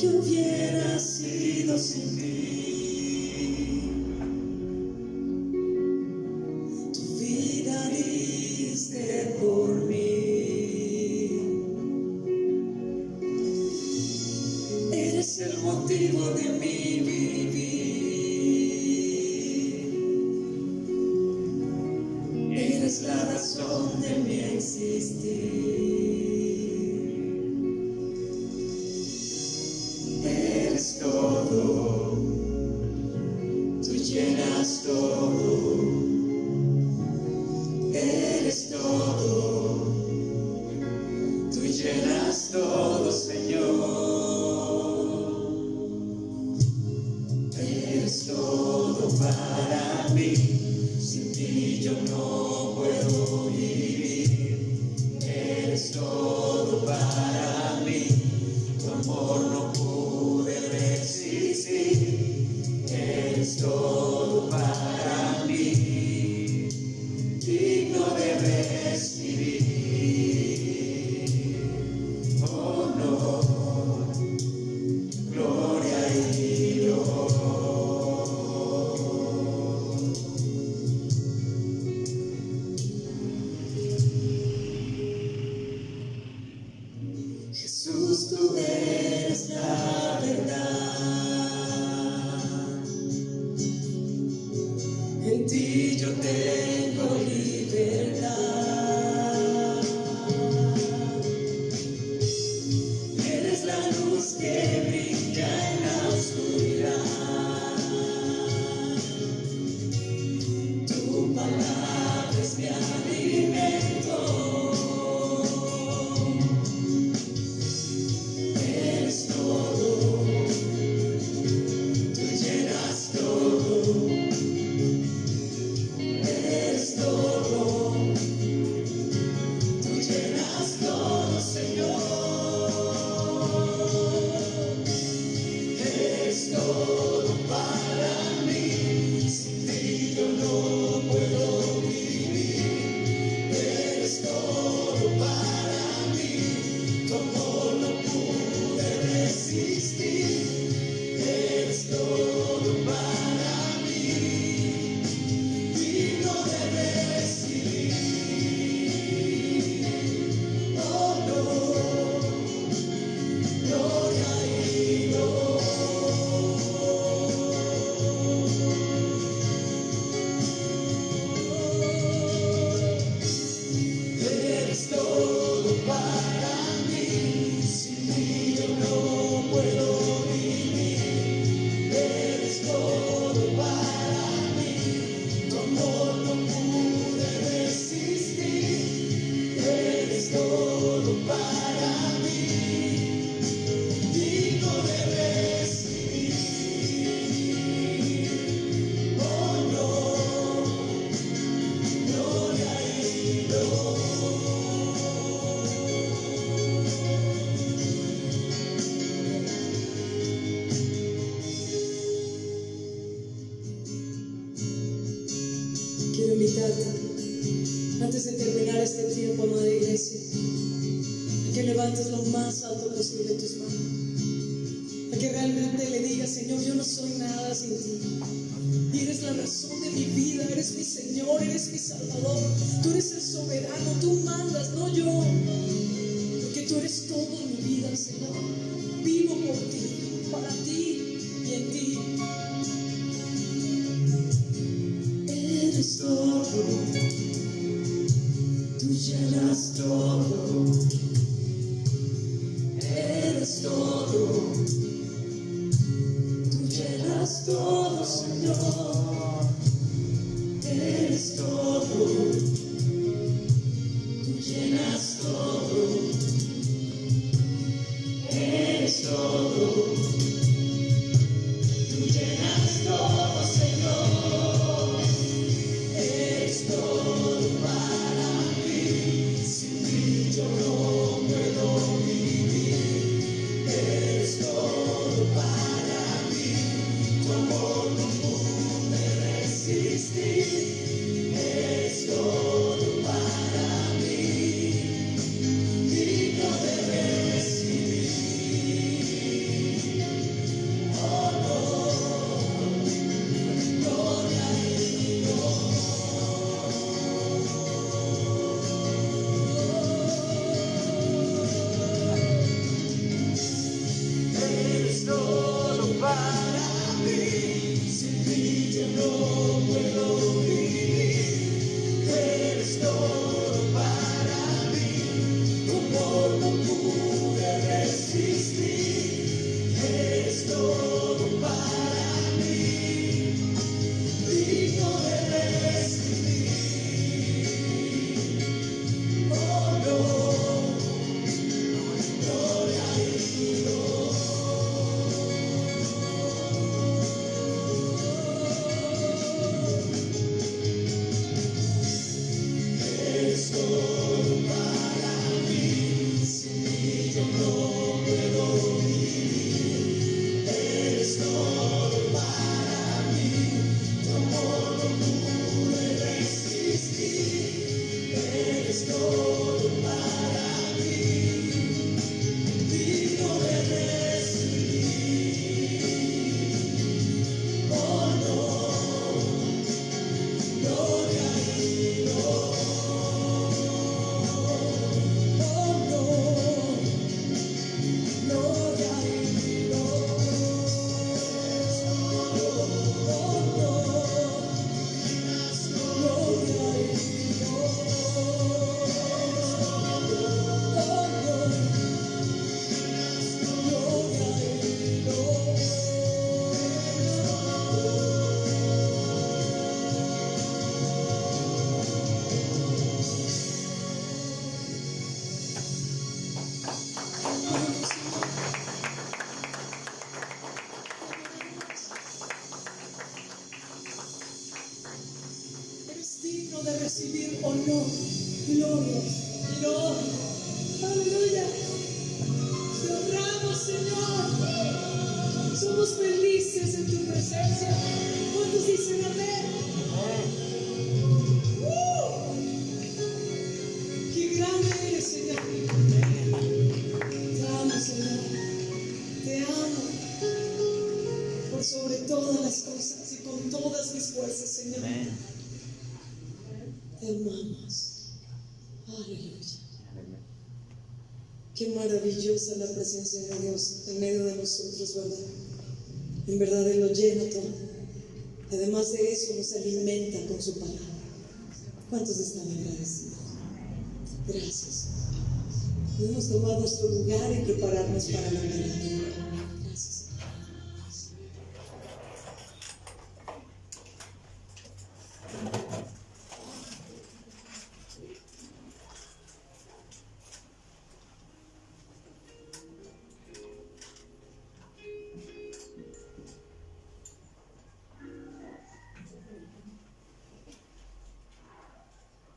que hubiera sido sin ti. Tu vida diste por mí. Eres el motivo de mi vivir. Eres la razón de mi existir. Eres todo, tú llenas todo. Eres todo, tú llenas todo, Señor. Eres todo para mí, sin ti yo no puedo vivir. Eres todo para mí, tu amor no pude resistir. Eres todo para mí, digno de recibir honor, gloria y Jesús, tú eres la verdad. En ti yo tengo libertad. Eres la luz que brilla en la oscuridad. Tu palabra es mi alimento. Eres todo, tú llenas todo. Eres todo, tú llenas todo, Señor. Eres todo para mí, sin ti yo no puedo vivir. Eres todo para mí, tu amor no pude resistir. Eres todo para mí, digno de recibir honor, gloria y eres todo para mí, sin ti yo no puedo vivir. Eres todo para mí, tu amor no pude resistir. Eres todo para mí, digno de recibir honor, gloria y quiero invitarte, antes de terminar este tiempo, amada iglesia, a que levantes lo más alto posible tus manos, a que realmente le digas: Señor, yo no soy nada sin ti, y eres la razón de mi vida, eres mi Señor, eres mi Salvador, tú eres el soberano, tú mandas, no yo, porque tú eres todo en mi vida, Señor. Vivo por ti, para ti y en ti. Eres todo, tú llenas todo. Eres todo, tú llenas todo, Señor. Eres todo, tú llenas todo. Eres todo, tú llenas todo, Señor. Eres todo para mí, sin ti yo no puedo vivir. Eres todo para mí, tu amor no pude resistir. Eres todo para mí, honor, gloria, gloria. Aleluya. Te honramos, Señor. Somos felices en tu presencia. ¿Cuántos dicen amén? ¡Qué grande eres, Señor! Te amo, Señor. Te amo por sobre todas las cosas y con todas mis fuerzas, Señor. Te amamos. Aleluya. Qué maravillosa la presencia de Dios en medio de nosotros, ¿verdad? En verdad Él lo llena todo. Además de eso, nos alimenta con su palabra. ¿Cuántos están agradecidos? Gracias. Podemos tomar nuestro lugar y prepararnos para la palabra. Gracias.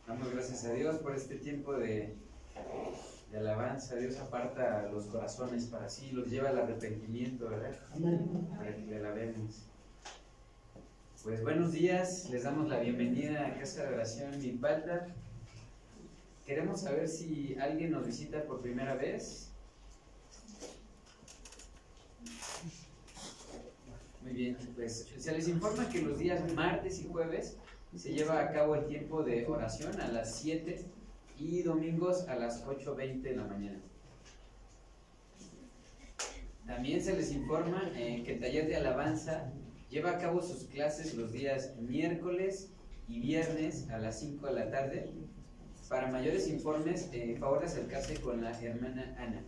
Damos gracias a Dios por este tiempo de alabanza. Dios aparta los corazones para sí, los lleva al arrepentimiento, ¿verdad? Para que le alabemos. Pues buenos días, les damos la bienvenida a Casa de Oración Milpalta. Queremos saber si alguien nos visita por primera vez. Muy bien, pues se les informa que los días martes y jueves se lleva a cabo el tiempo de oración a las 7 y domingos a las 8:20 de la mañana. También se les informa que el taller de alabanza lleva a cabo sus clases los días miércoles y viernes a las 5 de la tarde. Para mayores informes, favor de acercarse con la hermana Ana.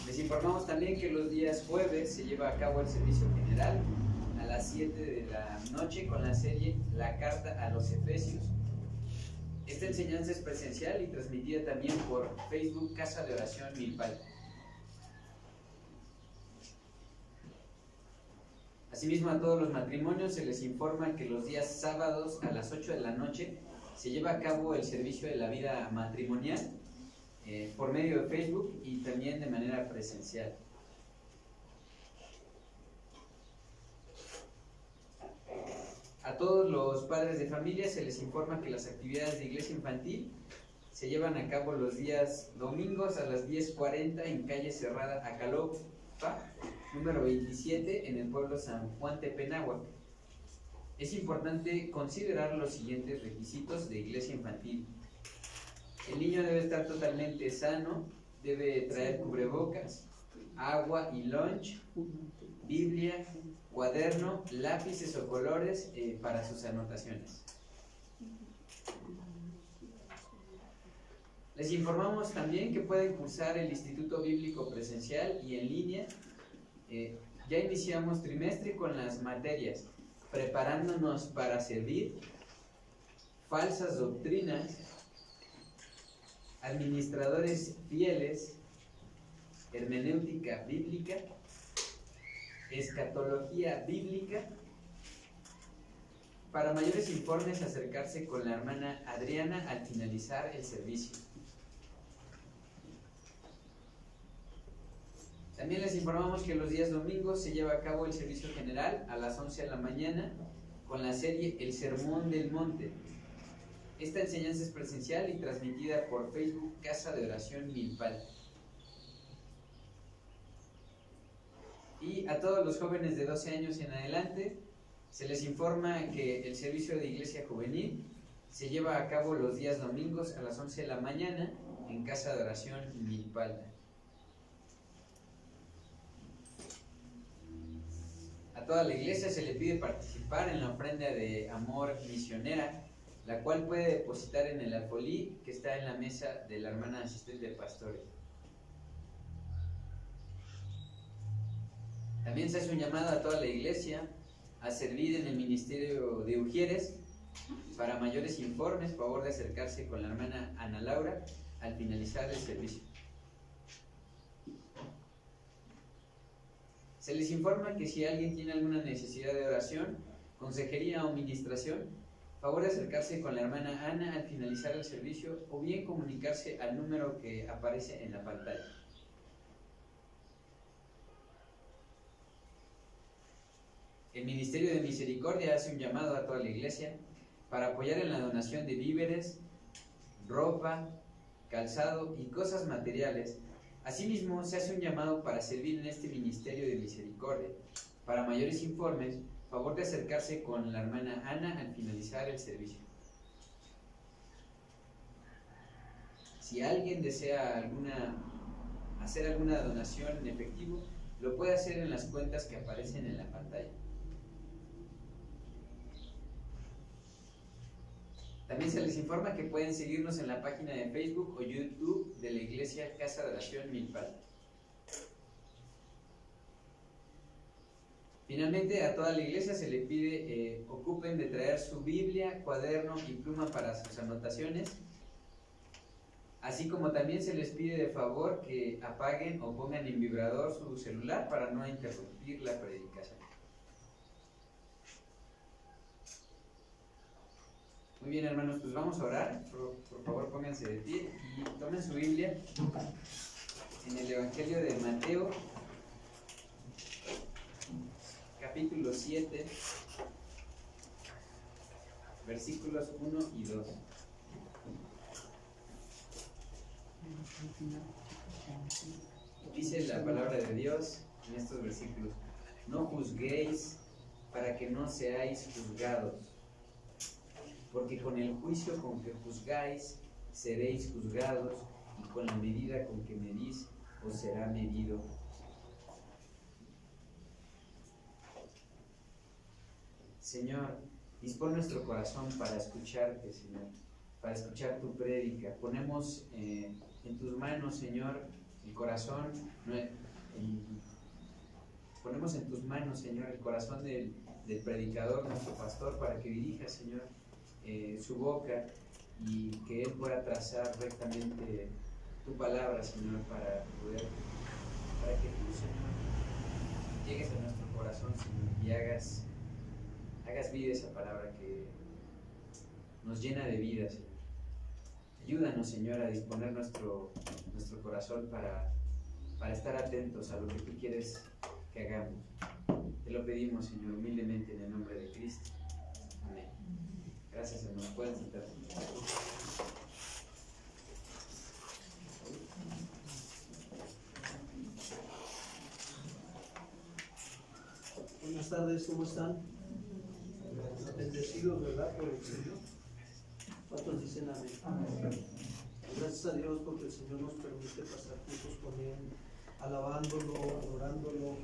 Les informamos también que los días jueves se lleva a cabo el servicio general a las 7 de la noche con la serie La Carta a los Efesios. Esta enseñanza es presencial y transmitida también por Facebook Casa de Oración Milpalta. Asimismo, a todos los matrimonios se les informa que los días sábados a las 8 de la noche se lleva a cabo el servicio de la vida matrimonial por medio de Facebook y también de manera presencial. A todos los padres de familia se les informa que las actividades de iglesia infantil se llevan a cabo los días domingos a las 10:40 en calle Cerrada Acalopa, número 27, en el pueblo San Juan Tepenáhuac. Es importante considerar los siguientes requisitos de iglesia infantil. El niño debe estar totalmente sano, debe traer cubrebocas, agua y lunch, Biblia, cuaderno, lápices o colores para sus anotaciones. Les informamos también que pueden cursar el Instituto Bíblico presencial y en línea. Ya iniciamos trimestre con las materias preparándonos para servir, falsas doctrinas, administradores fieles, hermenéutica bíblica, escatología bíblica. Para mayores informes, acercarse con la hermana Adriana al finalizar el servicio. También les informamos que los días domingos se lleva a cabo el servicio general a las 11 de la mañana con la serie El Sermón del Monte. Esta enseñanza es presencial y transmitida por Facebook Casa de Oración Milpalta. Y a todos los jóvenes de 12 años en adelante se les informa que el servicio de iglesia juvenil se lleva a cabo los días domingos a las 11 de la mañana en Casa de Oración Milpalta. A toda la iglesia se le pide participar en la ofrenda de amor misionera, la cual puede depositar en el alfolí que está en la mesa de la hermana asistente de pastores. También se hace un llamado a toda la iglesia a servir en el ministerio de Ujieres. Para mayores informes, favor de acercarse con la hermana Ana Laura al finalizar el servicio. Se les informa que si alguien tiene alguna necesidad de oración, consejería o ministración, favor de acercarse con la hermana Ana al finalizar el servicio o bien comunicarse al número que aparece en la pantalla. El Ministerio de Misericordia hace un llamado a toda la iglesia para apoyar en la donación de víveres, ropa, calzado y cosas materiales. Asimismo, se hace un llamado para servir en este Ministerio de Misericordia. Para mayores informes, favor de acercarse con la hermana Ana al finalizar el servicio. Si alguien desea hacer alguna donación en efectivo, lo puede hacer en las cuentas que aparecen en la pantalla. También se les informa que pueden seguirnos en la página de Facebook o YouTube de la Iglesia Casa de Oración Milpal. Finalmente, a toda la iglesia se le pide ocupen de traer su Biblia, cuaderno y pluma para sus anotaciones, así como también se les pide de favor que apaguen o pongan en vibrador su celular para no interrumpir la predicación. Muy bien, hermanos, pues vamos a orar. Por favor, pónganse de pie y tomen su Biblia en el Evangelio de Mateo, capítulo 7, versículos 1 y 2. Dice la palabra de Dios en estos versículos: no juzguéis para que no seáis juzgados, porque con el juicio con que juzgáis seréis juzgados, y con la medida con que medís os será medido. Señor, dispón nuestro corazón para escucharte, Señor, para escuchar tu prédica. Ponemos en tus manos, Señor, el corazón, ponemos en tus manos, Señor, el corazón del predicador, nuestro pastor, para que dirija, Señor, su boca y que él pueda trazar rectamente tu palabra, Señor, para que tú, Señor, llegues a nuestro corazón, Señor, y hagas vida esa palabra que nos llena de vida, Señor. Ayúdanos, Señor, a disponer nuestro corazón para estar atentos a lo que tú quieres que hagamos. Te lo pedimos, Señor, humildemente en el nombre de Cristo. Amén. Gracias, hermanos. Pueden sentarse. Buenas tardes, ¿cómo están? Bendecidos, ¿verdad? Por el Señor. ¿Cuántos dicen amén? Amén? Gracias a Dios porque el Señor nos permite pasar juntos con Él, alabándolo, adorándolo,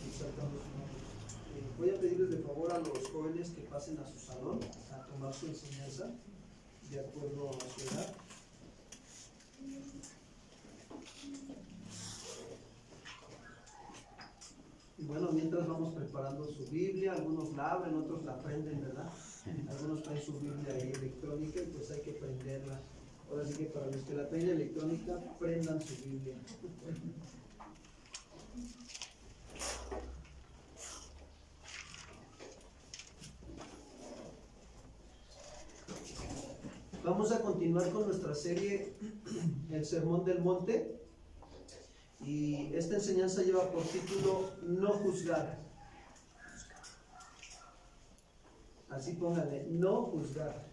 exaltando su nombre. Voy a pedirles de favor a los jóvenes que pasen a su salón a tomar su enseñanza de acuerdo a su edad. Y bueno, mientras vamos preparando su Biblia, algunos la abren, otros la prenden, ¿verdad? Algunos traen su Biblia ahí electrónica y pues hay que prenderla. Ahora sí que para los que la traen electrónica, prendan su Biblia. Vamos a continuar con nuestra serie El Sermón del Monte. Y esta enseñanza lleva por título No juzgar. Así pónganle, no juzgar.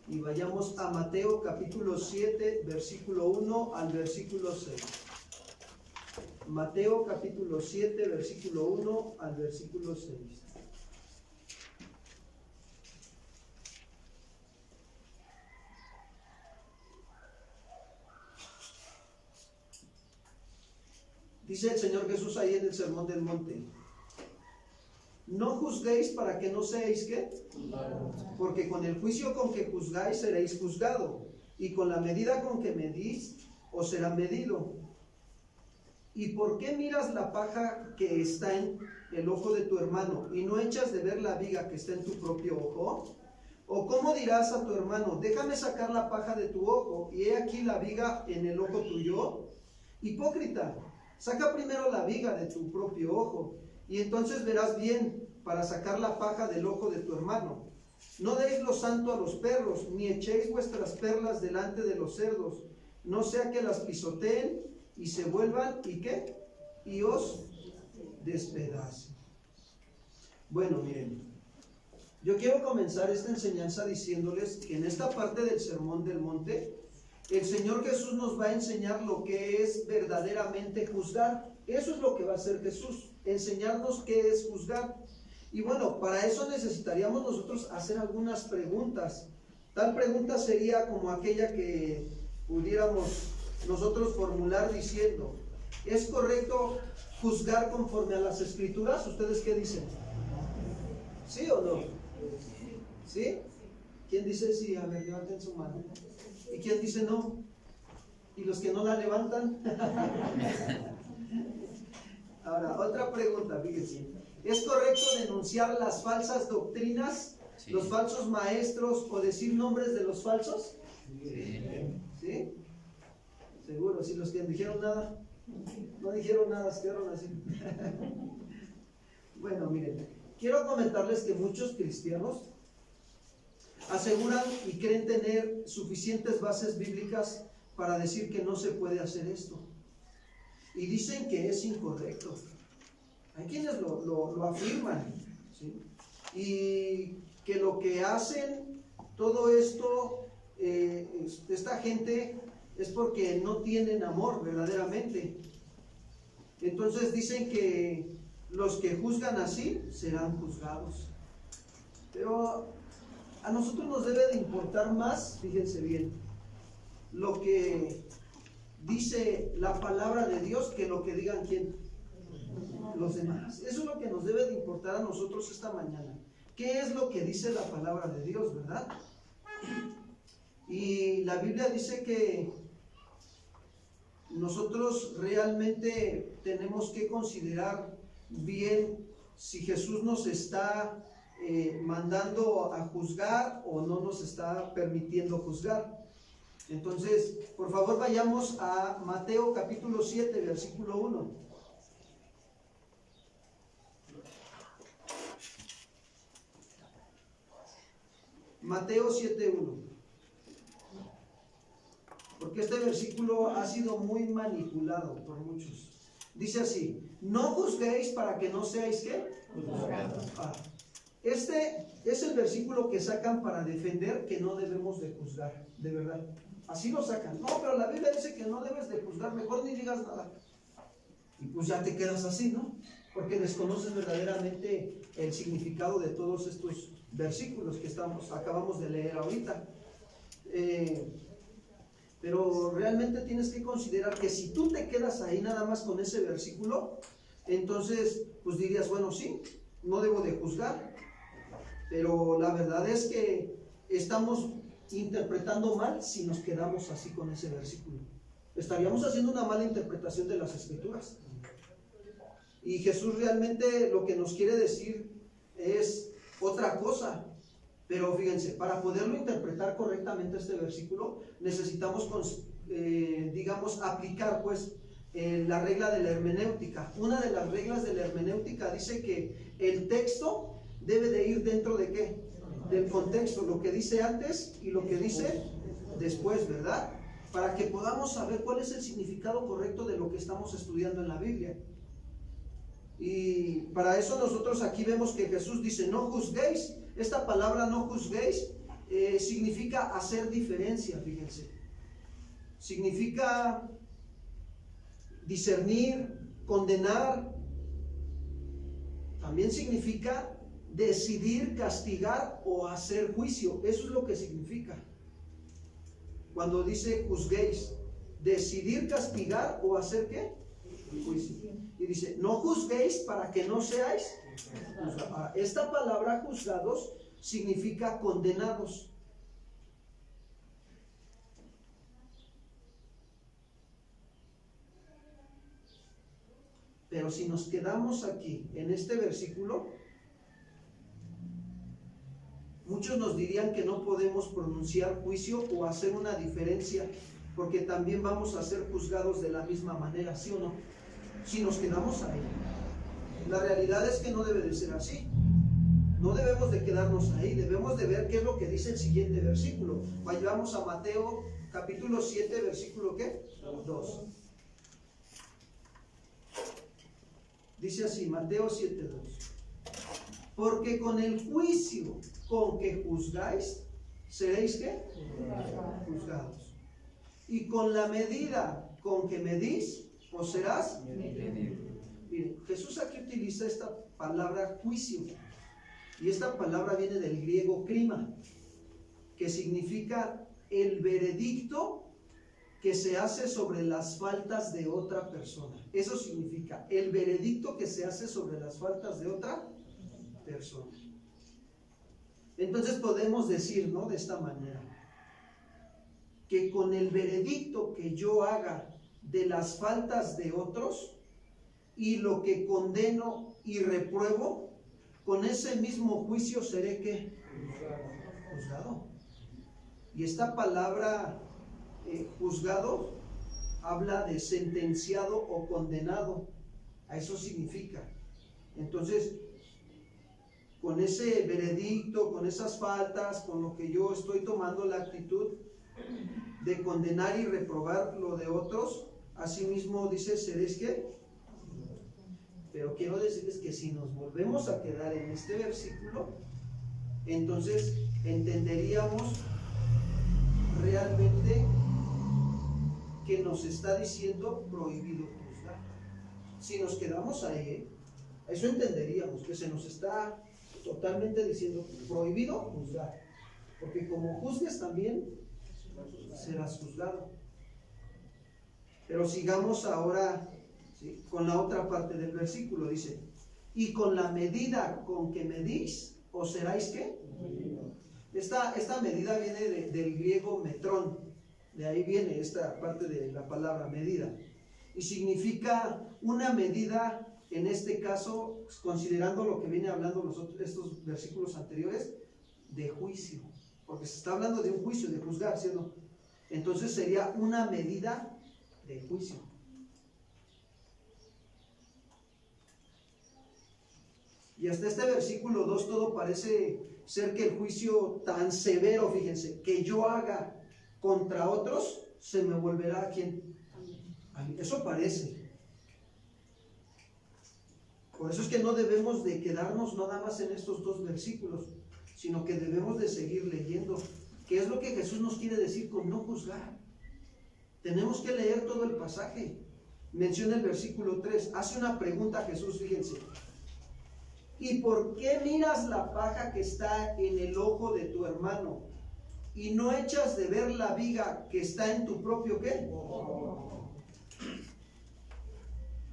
Y vayamos a Mateo capítulo 7, versículo 1 al versículo 6. Mateo capítulo 7, versículo 1 al versículo 6. Dice el Señor Jesús ahí en el Sermón del Monte: no juzguéis para que no seáis ¿qué? Porque con el juicio con que juzgáis seréis juzgado, y con la medida con que medís os será medido. ¿Y por qué miras la paja que está en el ojo de tu hermano y no echas de ver la viga que está en tu propio ojo? ¿O cómo dirás a tu hermano, déjame sacar la paja de tu ojo, y he aquí la viga en el ojo tuyo? Hipócrita, saca primero la viga de tu propio ojo, y entonces verás bien para sacar la paja del ojo de tu hermano. No deis lo santo a los perros, ni echéis vuestras perlas delante de los cerdos, no sea que las pisoteen y se vuelvan, ¿y qué? Y os despedacen. Bueno, miren, yo quiero comenzar esta enseñanza diciéndoles que en esta parte del Sermón del Monte, el Señor Jesús nos va a enseñar lo que es verdaderamente juzgar. Eso es lo que va a hacer Jesús, enseñarnos qué es juzgar. Y bueno, para eso necesitaríamos nosotros hacer algunas preguntas. Tal pregunta sería como aquella que pudiéramos nosotros formular diciendo: ¿es correcto juzgar conforme a las Escrituras? ¿Ustedes qué dicen? ¿Sí o no? ¿Sí? ¿Quién dice sí? A ver, levanten su mano. ¿Y quién dice no? ¿Y los que no la levantan? Ahora, otra pregunta, fíjense. ¿Es correcto denunciar las falsas doctrinas, sí, los falsos maestros, o decir nombres de los falsos? Sí. ¿Sí? Seguro, si los que dijeron nada, no dijeron nada, se quedaron así. Bueno, miren, quiero comentarles que muchos cristianos aseguran y creen tener suficientes bases bíblicas para decir que no se puede hacer esto. Y dicen que es incorrecto. Hay quienes lo afirman, ¿sí? Y que lo que hacen todo esto, esta gente, es porque no tienen amor verdaderamente. Entonces dicen que los que juzgan así serán juzgados. Pero a nosotros nos debe de importar más, fíjense bien, lo que dice la palabra de Dios que lo que digan quién, los demás. Eso es lo que nos debe de importar a nosotros esta mañana. ¿Qué es lo que dice la palabra de Dios, verdad? Y la Biblia dice que nosotros realmente tenemos que considerar bien si Jesús nos está mandando a juzgar o no nos está permitiendo juzgar. Entonces, por favor, vayamos a Mateo capítulo 7, versículo 1. Mateo 7:1. Porque este versículo ha sido muy manipulado por muchos. Dice así: no juzguéis para que no seáis ¿qué? Este es el versículo que sacan para defender que no debemos de juzgar, de verdad. Así lo sacan. No, pero la Biblia dice que no debes de juzgar, mejor ni digas nada. Y pues ya te quedas así, ¿no? Porque desconoces verdaderamente el significado de todos estos versículos que acabamos de leer ahorita. Pero realmente tienes que considerar que si tú te quedas ahí nada más con ese versículo, entonces pues dirías, bueno, sí, no debo de juzgar, pero la verdad es que estamos interpretando mal si nos quedamos así con ese versículo. Estaríamos haciendo una mala interpretación de las Escrituras. Y Jesús realmente lo que nos quiere decir es otra cosa. Pero fíjense, para poderlo interpretar correctamente este versículo, necesitamos, digamos, aplicar pues la regla de la hermenéutica. Una de las reglas de la hermenéutica dice que el texto debe de ir dentro de ¿qué? Del contexto, lo que dice antes y lo que dice después, ¿verdad? Para que podamos saber cuál es el significado correcto de lo que estamos estudiando en la Biblia. Y para eso nosotros aquí vemos que Jesús dice, no juzguéis. Esta palabra no juzguéis significa hacer diferencia, fíjense. Significa discernir, condenar. También significa decidir, castigar o hacer juicio. Eso es lo que significa. Cuando dice juzguéis, decidir, castigar o hacer ¿qué? Juicio. Y dice, no juzguéis para que no seáis juzgados. Esta palabra juzgados significa condenados. Pero si nos quedamos aquí en este versículo, muchos nos dirían que no podemos pronunciar juicio o hacer una diferencia porque también vamos a ser juzgados de la misma manera, ¿sí o no? Si nos quedamos ahí. La realidad es que no debe de ser así. No debemos de quedarnos ahí, debemos de ver qué es lo que dice el siguiente versículo. Vayamos a Mateo capítulo 7, versículo ¿qué? 2. Dice así, Mateo 7, 2. Porque con el juicio con que juzgáis, seréis ¿qué? Juzgados. Y con la medida con que medís, os serás medido. Miren, Jesús aquí utiliza esta palabra juicio. Y esta palabra viene del griego krima, que significa el veredicto que se hace sobre las faltas de otra persona. Eso significa el veredicto que se hace sobre las faltas de otra persona. Entonces podemos decir, ¿no?, de esta manera, que con el veredicto que yo haga de las faltas de otros y lo que condeno y repruebo, con ese mismo juicio seré ¿qué? Juzgado. Y esta palabra juzgado habla de sentenciado o condenado. A eso significa. Entonces, con ese veredicto, con esas faltas, con lo que yo estoy tomando la actitud de condenar y reprobar lo de otros, asimismo dice, seréis ¿qué? Pero quiero decirles que si nos volvemos a quedar en este versículo, entonces entenderíamos realmente que nos está diciendo prohibido juzgar. Si nos quedamos ahí, eso entenderíamos, que se nos está totalmente diciendo prohibido juzgar, porque como juzgues también serás juzgado. Pero sigamos ahora, ¿sí?, con la otra parte del versículo. Dice, y con la medida con que medís, os seráis ¿qué? Esta medida viene del griego metrón. De ahí viene esta parte de la palabra medida. Y significa una medida, en este caso, considerando lo que viene hablando estos versículos anteriores, de juicio. Porque se está hablando de un juicio, de juzgar, ¿cierto? Entonces sería una medida de juicio. Y hasta este versículo 2 todo parece ser que el juicio tan severo, fíjense, que yo haga contra otros, se me volverá ¿a quién? A mí. Eso parece. Por eso es que no debemos de quedarnos nada más en estos dos versículos, sino que debemos de seguir leyendo. ¿Qué es lo que Jesús nos quiere decir con no juzgar? Tenemos que leer todo el pasaje. Menciona el versículo 3. Hace una pregunta a Jesús, fíjense. ¿Y por qué miras la paja que está en el ojo de tu hermano y no echas de ver la viga que está en tu propio ¿qué?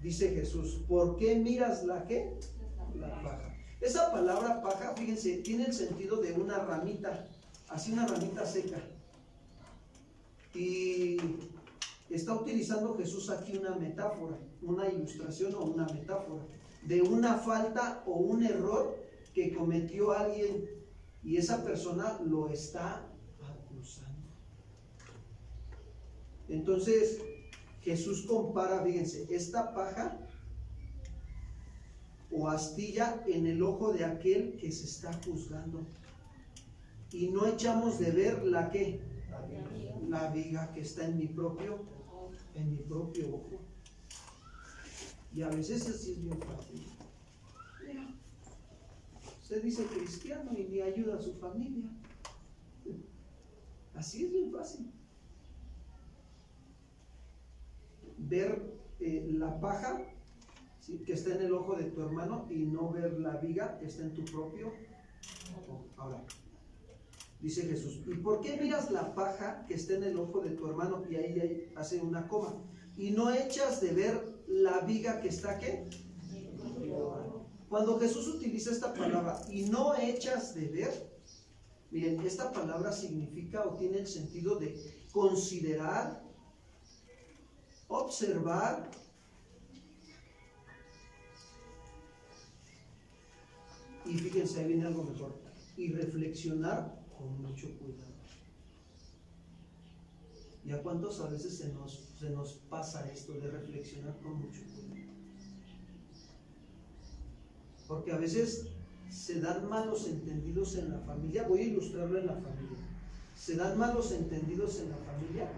Dice Jesús, ¿por qué miras la qué? La paja. Esa palabra paja, fíjense, tiene el sentido de una ramita, así una ramita seca. Y está utilizando Jesús aquí una metáfora, una ilustración o una metáfora de una falta o un error que cometió alguien y esa persona lo está acusando. Entonces Jesús compara, fíjense, esta paja o astilla en el ojo de aquel que se está juzgando y no echamos de ver la que la viga que está en mi propio ojo. Y a veces así es bien fácil. Mira, se dice cristiano y ni ayuda a su familia. Así es bien fácil. Ver la paja, ¿sí?, que está en el ojo de tu hermano y no ver la viga que está en tu propio ojo. Ahora, dice Jesús, ¿y por qué miras la paja que está en el ojo de tu hermano? Y ahí hace una coma. Y no echas de ver la viga que está ¿qué? Cuando Jesús utiliza esta palabra, y no echas de ver, miren, esta palabra significa o tiene el sentido de considerar, observar, y fíjense, ahí viene algo mejor, y reflexionar con mucho cuidado. ¿Y a cuántos a veces se nos pasa esto de reflexionar con mucho cuidado? Porque a veces se dan malos entendidos en la familia. Voy a ilustrarlo en la familia. Se dan malos entendidos en la familia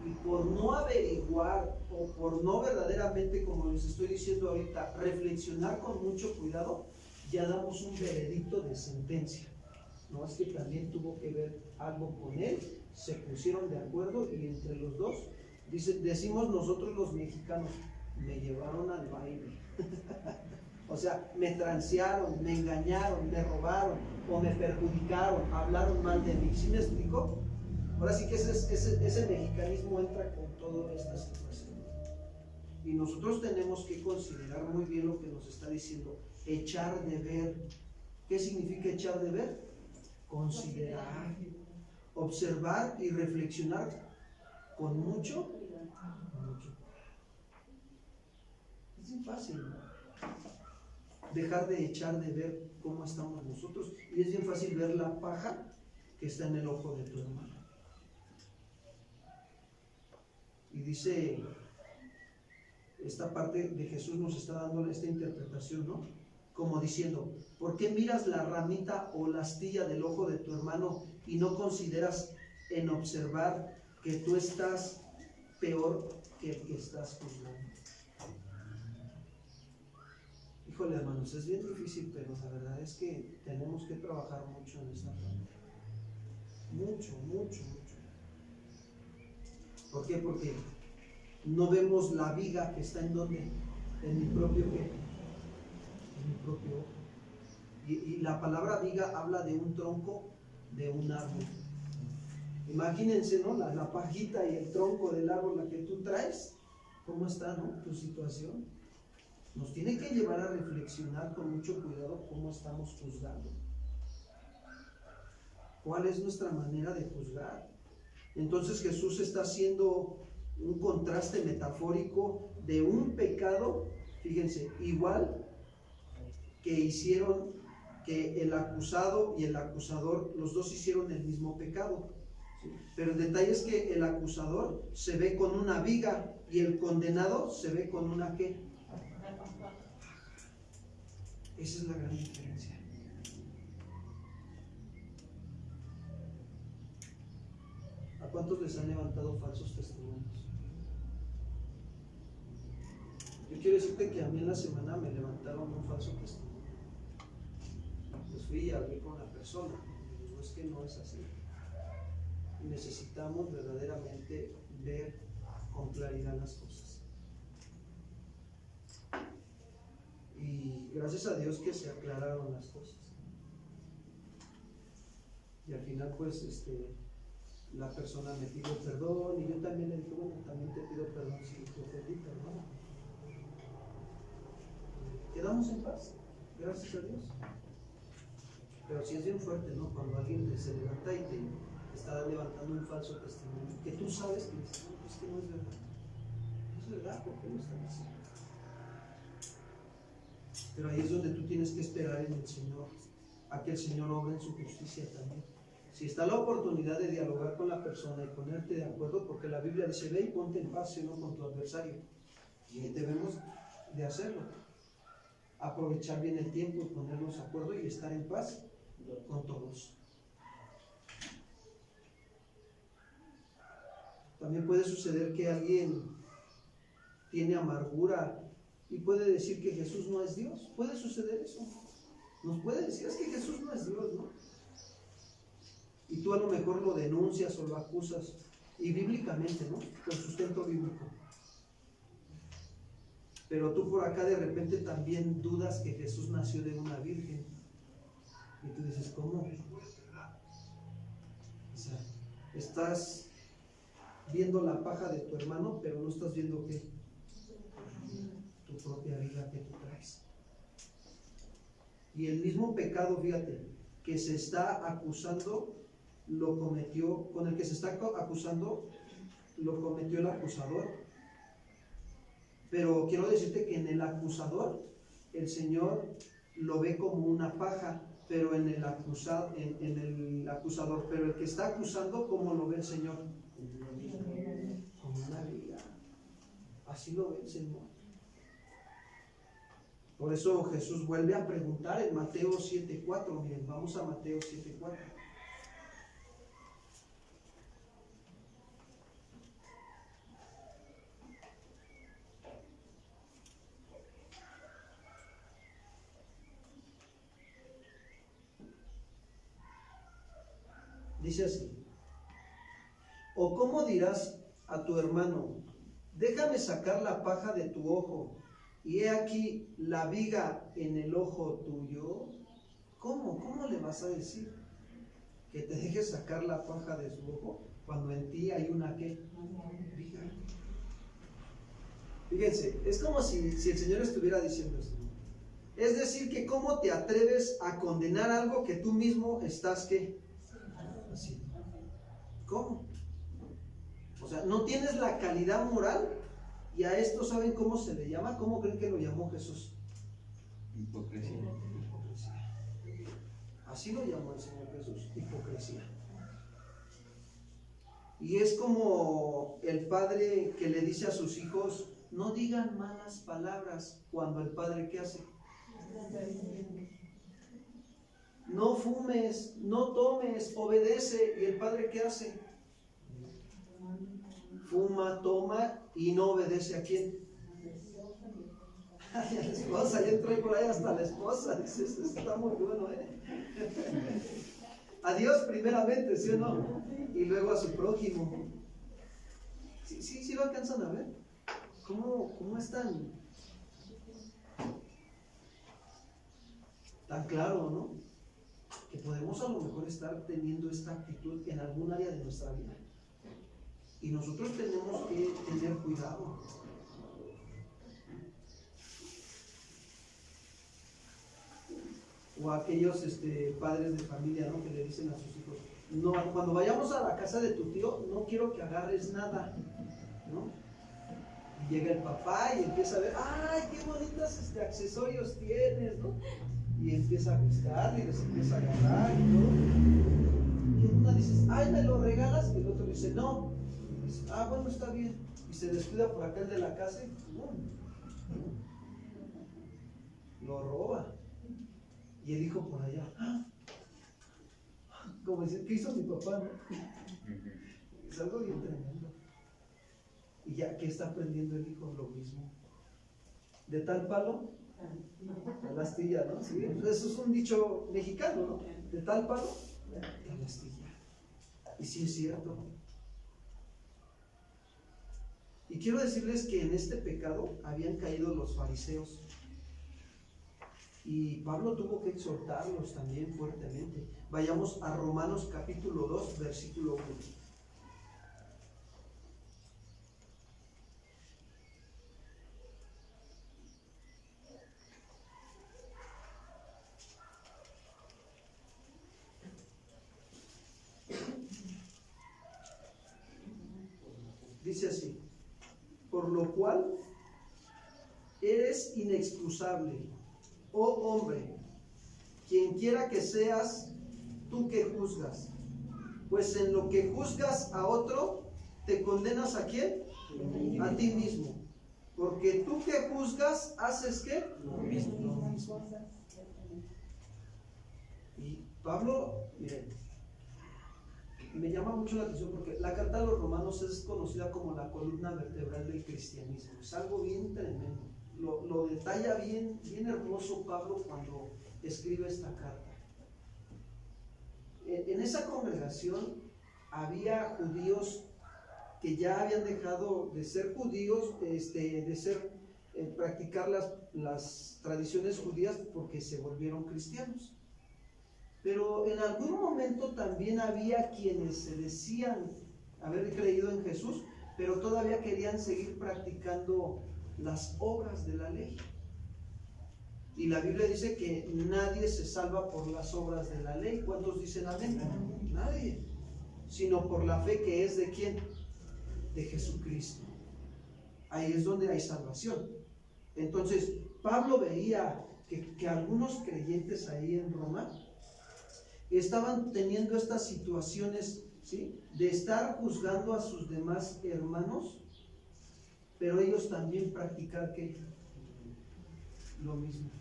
y por no averiguar o por no verdaderamente, como les estoy diciendo ahorita, reflexionar con mucho cuidado, ya damos un veredicto de sentencia. No, es que también tuvo que ver algo con él, se pusieron de acuerdo y entre los dos, decimos nosotros los mexicanos, me llevaron al baile. O sea, me transearon, me engañaron, me robaron o me perjudicaron, hablaron mal de mí. ¿Sí me explico? Ahora sí que ese mexicanismo entra con toda esta situación. Y nosotros tenemos que considerar muy bien lo que nos está diciendo. Echar de ver. ¿Qué significa echar de ver? Considerar, observar y reflexionar con mucho. Es bien fácil, ¿no? Dejar de echar de ver cómo estamos nosotros, y es bien fácil ver la paja que está en el ojo de tu hermano. Y dice, esta parte de Jesús nos está dando esta interpretación, ¿no? Como diciendo, ¿por qué miras la ramita o la astilla del ojo de tu hermano y no consideras en observar que tú estás peor que el que estás juzgando? Híjole, hermanos, es bien difícil, pero la verdad es que tenemos que trabajar mucho en esta parte. Mucho. ¿Por qué? Porque no vemos la viga que está en donde, en mi propio ¿qué? En mi propio ojo. Y la palabra viga habla de un tronco de un árbol. Imagínense, ¿no? La pajita y el tronco del árbol, la que tú traes, ¿cómo está, no? Tu situación. Nos tiene que llevar a reflexionar con mucho cuidado cómo estamos juzgando. ¿Cuál es nuestra manera de juzgar? Entonces Jesús está haciendo un contraste metafórico de un pecado, fíjense, igual que hicieron, que el acusado y el acusador, los dos hicieron el mismo pecado. ¿Sí? Pero el detalle es que el acusador se ve con una viga y el condenado se ve con una ¿qué? Esa es la gran diferencia. ¿A cuántos les han levantado falsos testimonios? Yo quiero decirte que a mí en la semana me levantaron un falso testimonio. Pues fui y hablé con la persona. Y digo, es que no es así. Y necesitamos verdaderamente ver con claridad las cosas. Y gracias a Dios que se aclararon las cosas. Y al final pues la persona me pidió perdón y yo también le dije, bueno, también te pido perdón si te ofendí, perdón. Quedamos en paz, gracias a Dios. Pero sí es bien fuerte, ¿no? Cuando alguien se levanta y te está levantando un falso testimonio, que tú sabes que dices, no, es que no es verdad. No es verdad, ¿por qué lo están diciendo? Pero ahí es donde tú tienes que esperar en el Señor, a que el Señor obre en su justicia también. Si está la oportunidad de dialogar con la persona y ponerte de acuerdo, porque la Biblia dice, ve y ponte en paz, ¿no? Con tu adversario. Y debemos de hacerlo. Aprovechar bien el tiempo y ponernos de acuerdo y estar en paz con todos. También puede suceder que alguien tiene amargura y puede decir que Jesús no es Dios. Puede suceder eso. Nos puede decir, es que Jesús no es Dios, ¿no? Y tú a lo mejor lo denuncias o lo acusas, y bíblicamente, ¿no? Con sustento bíblico. Pero tú por acá de repente también dudas que Jesús nació de una virgen. Y tú dices, ¿cómo? O sea, estás viendo la paja de tu hermano, pero no estás viendo ¿qué? Tu propia vida que tú traes. Y el mismo pecado, fíjate, que se está acusando, lo cometió, con el que se está acusando, lo cometió el acusador. Pero quiero decirte que en el acusador, el Señor lo ve como una paja, pero en el acusador, pero el que está acusando, ¿cómo lo ve el Señor? Así lo ve el Señor. Por eso Jesús vuelve a preguntar en Mateo 7:4. Miren, vamos a Mateo 7:4. Dice así: ¿o cómo dirás a tu hermano, déjame sacar la paja de tu ojo, y he aquí la viga en el ojo tuyo? ¿Cómo le vas a decir que te dejes sacar la paja de su ojo cuando en ti hay una ¿qué? Viga. Fíjense, es como si el Señor estuviera diciendo esto. Es decir, que cómo te atreves a condenar algo que tú mismo estás ¿qué? Haciendo. ¿Cómo? O sea, no tienes la calidad moral. Y a esto, ¿saben cómo se le llama? ¿Cómo creen que lo llamó Jesús? Hipocresía. Hipocresía. Así lo llamó el Señor Jesús, hipocresía. Y es como el padre que le dice a sus hijos, no digan malas palabras, cuando el padre ¿qué hace? No fumes, no tomes, obedece. ¿Y el padre qué hace? Fuma, toma y no obedece ¿a quién? A la esposa. Ya entré por ahí hasta la esposa. Dices, esto está muy bueno, A Dios primeramente, ¿sí o no? Y luego a su prójimo. Sí lo alcanzan a ver. ¿Cómo es tan claro, ¿no? Que podemos a lo mejor estar teniendo esta actitud en algún área de nuestra vida. Y nosotros tenemos que tener cuidado. O aquellos padres de familia, ¿no? Que le dicen a sus hijos, no, cuando vayamos a la casa de tu tío, no quiero que agarres nada, ¿no? Y llega el papá y empieza a ver, ¡ay, qué bonitos accesorios tienes!, ¿no? Y empieza a buscar y les empieza a agarrar y todo. Y una dice, ¡ay, me lo regalas! Y el otro dice, no. Y dice, ah, bueno, está bien. Y se descuida por acá el de la casa y lo roba. Y el hijo por allá, como decir, ¿qué hizo mi papá? ¿No? Es algo bien tremendo. Y ya que está aprendiendo el hijo lo mismo. De tal palo, tal astilla, ¿no? ¿Sí? Eso es un dicho mexicano, ¿no? De tal palo, tal astilla. Y sí es cierto. Y quiero decirles que en este pecado habían caído los fariseos. Y Pablo tuvo que exhortarlos también fuertemente. Vayamos a Romanos capítulo 2, versículo 1. Dice así: por lo cual eres inexcusable, oh hombre, quien quiera que seas tú que juzgas, pues en lo que juzgas a otro, te condenas ¿a quién? A ti mismo, porque tú que juzgas, ¿haces qué? Lo mismo. Y Pablo, miren, me llama mucho la atención porque la carta a los romanos es conocida como la columna vertebral del cristianismo. Es algo bien tremendo. Lo detalla bien hermoso Pablo cuando escribe esta carta. En esa congregación había judíos que ya habían dejado de ser judíos, practicar las tradiciones judías porque se volvieron cristianos. Pero en algún momento también había quienes se decían haber creído en Jesús, pero todavía querían seguir practicando las obras de la ley. Y la Biblia dice que nadie se salva por las obras de la ley. ¿Cuántos dicen amén? Nadie. Sino por la fe que es ¿de quién? De Jesucristo. Ahí es donde hay salvación. Entonces, Pablo veía que algunos creyentes ahí en Roma estaban teniendo estas situaciones, ¿sí?, de estar juzgando a sus demás hermanos pero ellos también practicaban ¿qué? Lo mismo.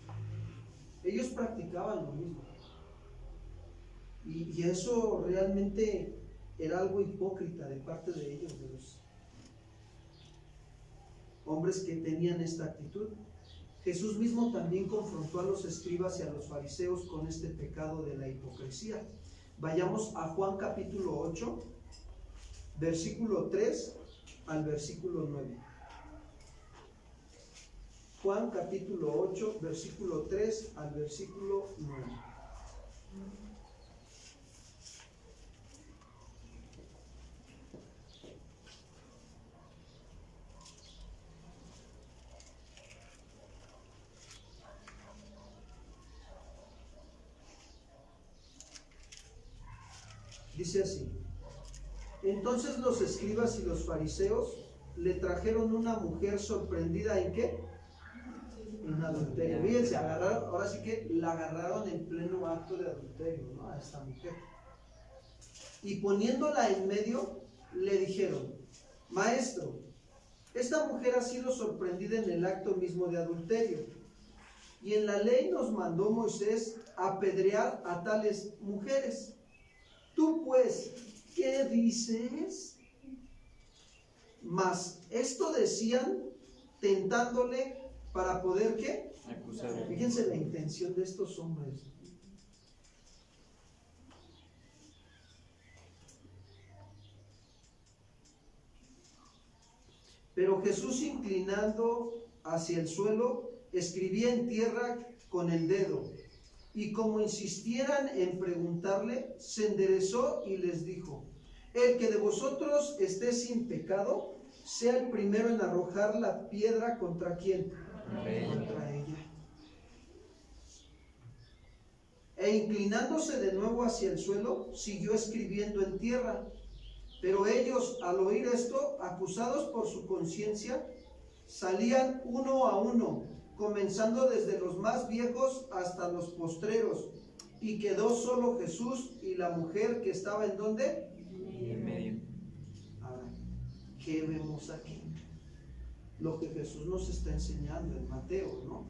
Ellos practicaban lo mismo. Y eso realmente era algo hipócrita de parte de ellos, de los hombres que tenían esta actitud. Jesús mismo también confrontó a los escribas y a los fariseos con este pecado de la hipocresía. Vayamos a Juan capítulo 8, versículo 3 al versículo 9. Juan capítulo 8, versículo 3 al versículo 9. Dice así: entonces los escribas y los fariseos le trajeron una mujer sorprendida ¿en qué? En adulterio. Fíjense, ahora sí que la agarraron en pleno acto de adulterio, ¿no? A esta mujer. Y poniéndola en medio, le dijeron: maestro, esta mujer ha sido sorprendida en el acto mismo de adulterio. Y en la ley nos mandó Moisés apedrear a tales mujeres. Tú pues, ¿qué dices? Mas esto decían tentándole para poder ¿qué? Acusar. Fíjense la intención de estos hombres. Pero Jesús, inclinando hacia el suelo, escribía en tierra con el dedo. Y como insistieran en preguntarle, se enderezó y les dijo: el que de vosotros esté sin pecado, sea el primero en arrojar la piedra ¿contra quién? Contra ella. E inclinándose de nuevo hacia el suelo, siguió escribiendo en tierra. Pero ellos, al oír esto, acusados por su conciencia, salían uno a uno, comenzando desde los más viejos hasta los postreros, y quedó solo Jesús y la mujer que estaba ¿en dónde? En medio. Ahora, ¿qué vemos aquí? Lo que Jesús nos está enseñando en Mateo, ¿no?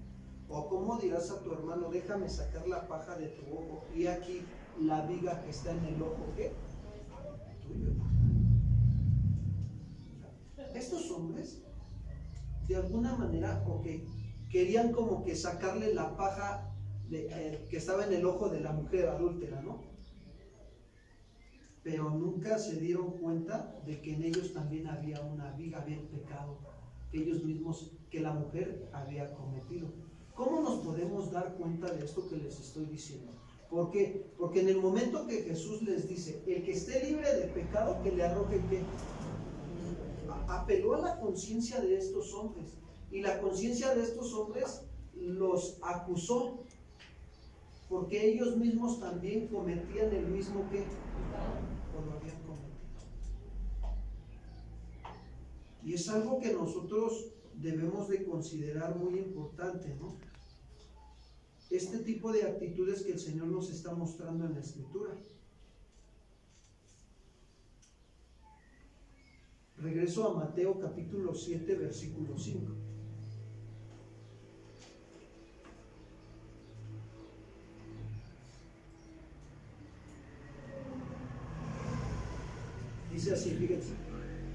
O cómo dirás a tu hermano: déjame sacar la paja de tu ojo, y aquí la viga que está en el ojo, ¿qué? Tuyo. Estos hombres, de alguna manera, querían como que sacarle la paja que estaba en el ojo de la mujer adúltera, ¿no? Pero nunca se dieron cuenta de que en ellos también había una viga, había el pecado que ellos mismos, que la mujer había cometido. ¿Cómo nos podemos dar cuenta de esto que les estoy diciendo? ¿Por qué? Porque en el momento que Jesús les dice: el que esté libre de pecado, que le arroje ¿qué? Apeló a la conciencia de estos hombres, y la conciencia de estos hombres los acusó, porque ellos mismos también cometían el mismo que o lo habían cometido. Y es algo que nosotros debemos de considerar muy importante, ¿no? Este tipo de actitudes que el Señor nos está mostrando en la Escritura. Regreso a Mateo capítulo 7, versículo 5. Dice así, fíjense,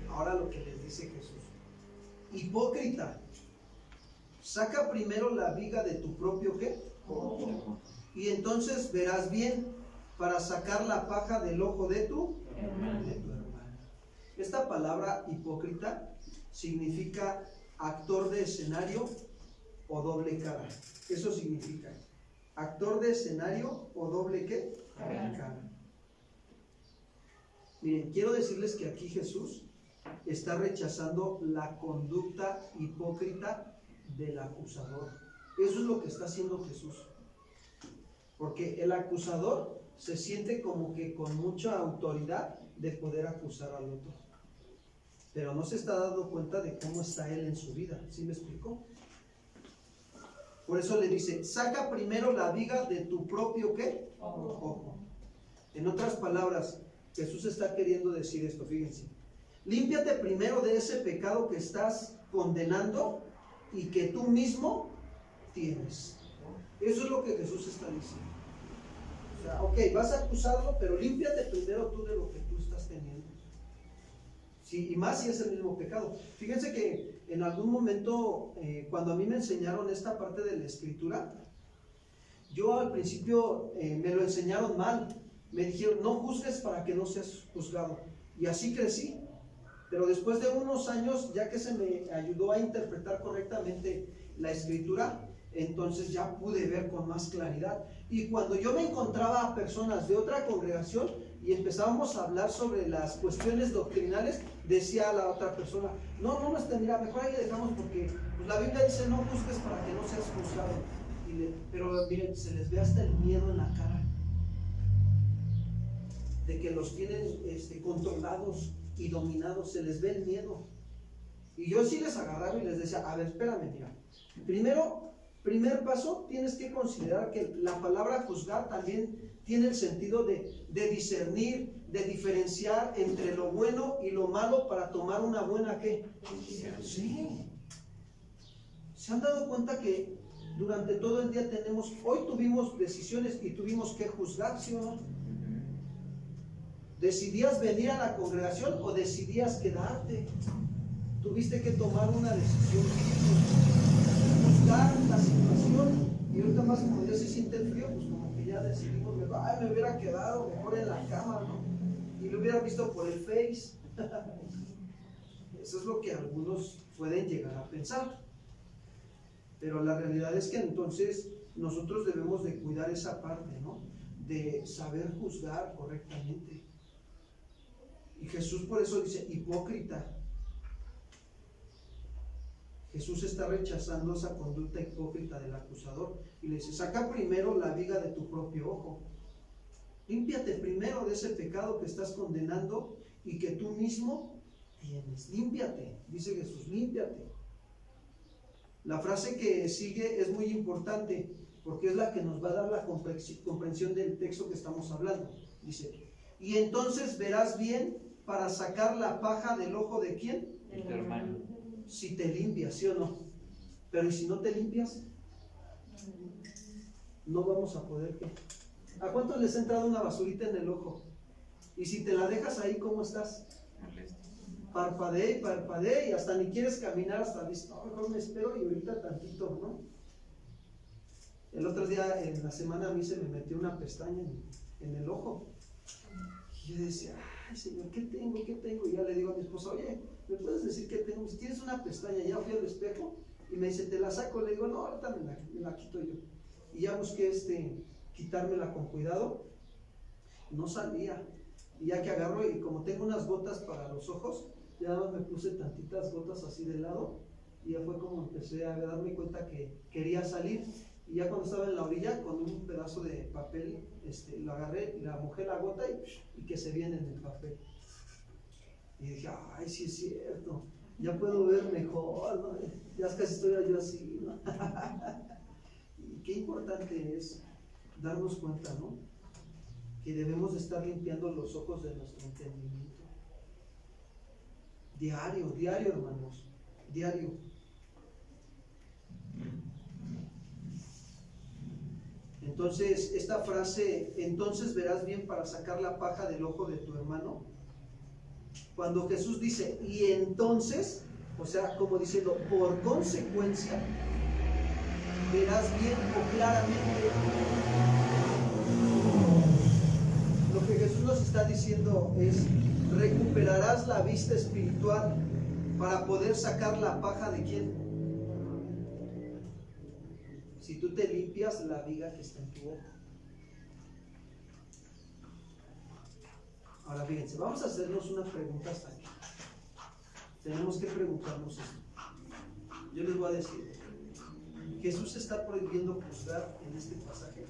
ahora lo que les dice Jesús: hipócrita, saca primero la viga de tu propio ¿qué? Ojo, y entonces verás bien para sacar la paja del ojo de tu hermano. Esta palabra hipócrita significa actor de escenario o doble cara. Eso significa actor de escenario o doble ¿qué? Cara. Miren, quiero decirles que aquí Jesús está rechazando la conducta hipócrita del acusador. Eso es lo que está haciendo Jesús. Porque el acusador se siente como que con mucha autoridad de poder acusar al otro, pero no se está dando cuenta de cómo está él en su vida. ¿Sí me explicó? Por eso le dice: saca primero la viga de tu propio ¿qué? Ojo. En otras palabras, Jesús está queriendo decir esto, fíjense: límpiate primero de ese pecado que estás condenando y que tú mismo tienes. Eso es lo que Jesús está diciendo. O sea, ok, vas a acusarlo, pero límpiate primero tú de lo que tú estás teniendo. Sí, y más si es el mismo pecado. Fíjense que en algún momento, cuando a mí me enseñaron esta parte de la escritura, yo al principio me lo enseñaron mal. Me dijeron, no juzgues para que no seas juzgado. Y así crecí. Pero después de unos años, ya que se me ayudó a interpretar correctamente la escritura, entonces ya pude ver con más claridad. Y cuando yo me encontraba a personas de otra congregación y empezábamos a hablar sobre las cuestiones doctrinales, decía a la otra persona, no, mira, mejor ahí le dejamos porque pues, la Biblia dice no juzgues para que no seas juzgado. Pero miren, se les ve hasta el miedo en la cara de que los tienen controlados y dominados, se les ve el miedo. Y yo sí les agarraba y les decía, a ver, espérame, mira, primer paso, tienes que considerar que la palabra juzgar también tiene el sentido de discernir, de diferenciar entre lo bueno y lo malo para tomar una buena ¿qué? Sí. ¿Se han dado cuenta que durante todo el día hoy tuvimos decisiones y tuvimos que juzgar, ¿sí o no? ¿Decidías venir a la congregación o decidías quedarte? Tuviste que tomar una decisión firme, juzgar la situación. Y ahorita más como ya se siente el frío, pues como que ya decidimos, me hubiera quedado mejor en la cama, ¿no? Y lo hubiera visto por el Face. Eso es lo que algunos pueden llegar a pensar. Pero la realidad es que entonces nosotros debemos de cuidar esa parte, ¿no? De saber juzgar correctamente. Y Jesús por eso dice, hipócrita. Jesús está rechazando esa conducta hipócrita del acusador y le dice, saca primero la viga de tu propio ojo. Límpiate primero de ese pecado que estás condenando y que tú mismo tienes. Límpiate, dice Jesús, límpiate. La frase que sigue es muy importante porque es la que nos va a dar la comprensión del texto que estamos hablando. Dice, y entonces verás bien para sacar la paja del ojo de ¿quién? De tu hermano. Si te limpias, ¿sí o no? Pero ¿y si no te limpias? No vamos a poder. ¿A cuántos les ha entrado una basurita en el ojo? Y si te la dejas ahí, ¿cómo estás? Parpadea y parpadea y hasta ni quieres caminar, hasta dices, no, mejor me espero y ahorita tantito, ¿no? El otro día en la semana a mí se me metió una pestaña en el ojo. Y yo decía, ay Señor, ¿qué tengo? Y ya le digo a mi esposa, oye, ¿me puedes decir qué tengo? Si tienes una pestaña, ya fui al espejo y me dice, ¿te la saco? Le digo, no, ahorita me la quito yo. Y ya busqué quitármela con cuidado. No salía. Y ya que agarro y como tengo unas gotas para los ojos, ya nada más me puse tantitas gotas así de lado y ya fue como empecé a darme cuenta que quería salir. Y ya cuando estaba en la orilla, con un pedazo de papel, lo agarré y la mojé la gota y que se viene en el papel. Y dije, ay, sí es cierto, ya puedo ver mejor, ¿no? Ya casi estoy yo así, ¿no? Y qué importante es darnos cuenta, ¿no? Que debemos estar limpiando los ojos de nuestro entendimiento. Diario, hermanos, diario. Entonces, esta frase, entonces verás bien para sacar la paja del ojo de tu hermano. Cuando Jesús dice, y entonces, o sea, como diciendo, por consecuencia, verás bien o claramente. Lo que Jesús nos está diciendo es, recuperarás la vista espiritual para poder sacar la paja de quién. Si tú te limpias la viga que está en tu ojo. Ahora fíjense, vamos a hacernos una pregunta hasta aquí. Tenemos que preguntarnos esto. Yo les voy a decir, ¿Jesús está prohibiendo juzgar en este pasaje?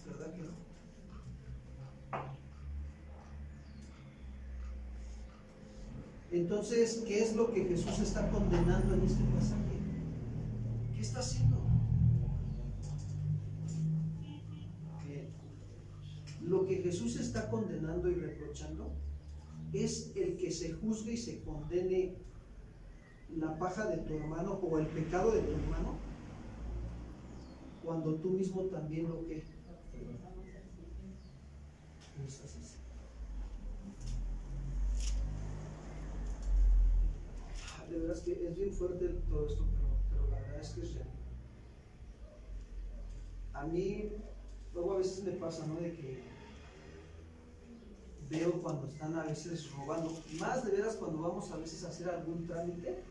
¿Verdad que no? Entonces, ¿qué es lo que Jesús está condenando en este pasaje? ¿Qué está haciendo? Lo que Jesús está condenando y reprochando es el que se juzgue y se condene la paja de tu hermano o el pecado de tu hermano cuando tú mismo también lo que no estás haciendo? De verdad es que es bien fuerte todo esto, pero la verdad es que es real. A mí, luego a veces me pasa, ¿no? De que veo cuando están a veces robando, más de veras cuando vamos a veces a hacer algún trámite,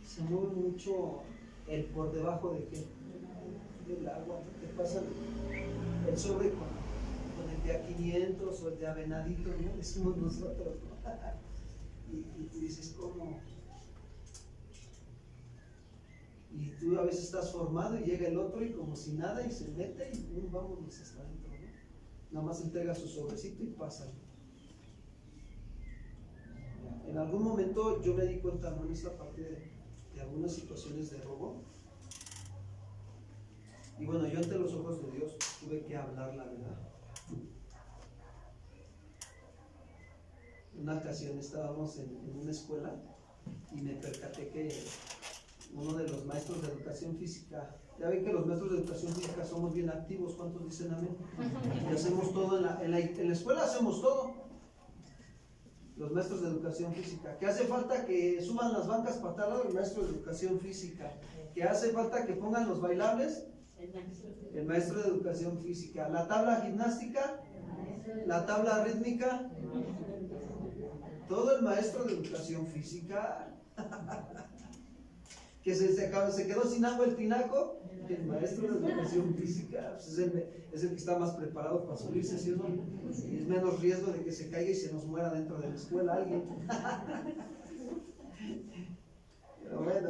se mueve mucho el por debajo de qué, del agua, te pasan el sobre con el de a 500 o el de a venadito, ¿no? Decimos nosotros, ¿no? y tú dices, ¿cómo? Y tú a veces estás formado y llega el otro y como si nada y se mete y vámonos hasta adentro, ¿no? Nada más entrega su sobrecito y pasa. En algún momento yo me di cuenta, ¿no? En esta parte de algunas situaciones de robo. Y bueno, yo ante los ojos de Dios tuve que hablar la verdad. Una ocasión estábamos en una escuela y me percaté que uno de los maestros de educación física, ya ven que los maestros de educación física somos bien activos, ¿cuántos dicen amén? Y hacemos todo, en la escuela hacemos todo. Los maestros de educación física, que hace falta que suban las bancas para tal lado, el maestro de educación física, que hace falta que pongan los bailables, el maestro de educación física, la tabla gimnástica, la tabla rítmica, todo el maestro de educación física. Que se quedó sin agua el tinaco, el maestro de educación física pues es el que está más preparado para subirse, ¿sí o no? Y es menos riesgo de que se caiga y se nos muera dentro de la escuela alguien. Pero bueno,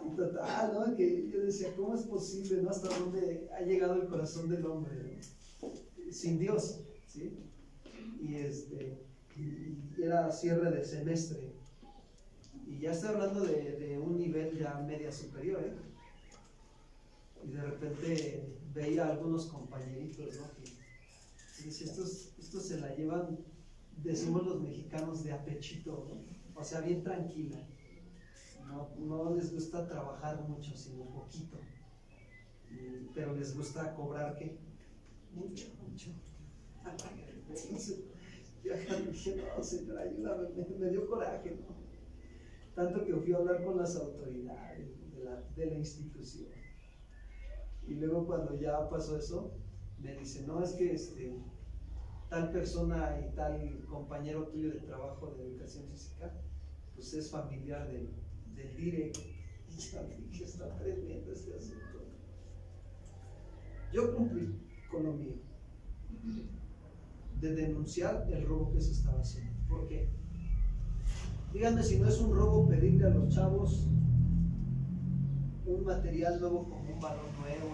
en total, ¿no? Que yo decía, ¿cómo es posible, no? Hasta dónde ha llegado el corazón del hombre, ¿no? Sin Dios, ¿sí? Y era cierre de semestre. Y ya estoy hablando de un nivel ya media superior, ¿eh? Y de repente veía a algunos compañeritos, ¿no? Que decía, estos se la llevan, decimos los mexicanos, de apechito, ¿no? O sea, bien tranquila. No les gusta trabajar mucho, sino poquito. Pero les gusta cobrar, ¿qué? Mucho. Entonces, yo dije, no, señora, ayúdame, me dio coraje, ¿no? Tanto que fui a hablar con las autoridades de la institución. Y luego cuando ya pasó eso, me dice, no, es que tal persona y tal compañero tuyo de trabajo de educación física, pues es familiar del dire. Y ya dije, está tremendo este asunto. Yo cumplí con lo mío, de denunciar el robo que se estaba haciendo. ¿Por qué? Díganme si no es un robo pedirle a los chavos un material nuevo como un balón nuevo,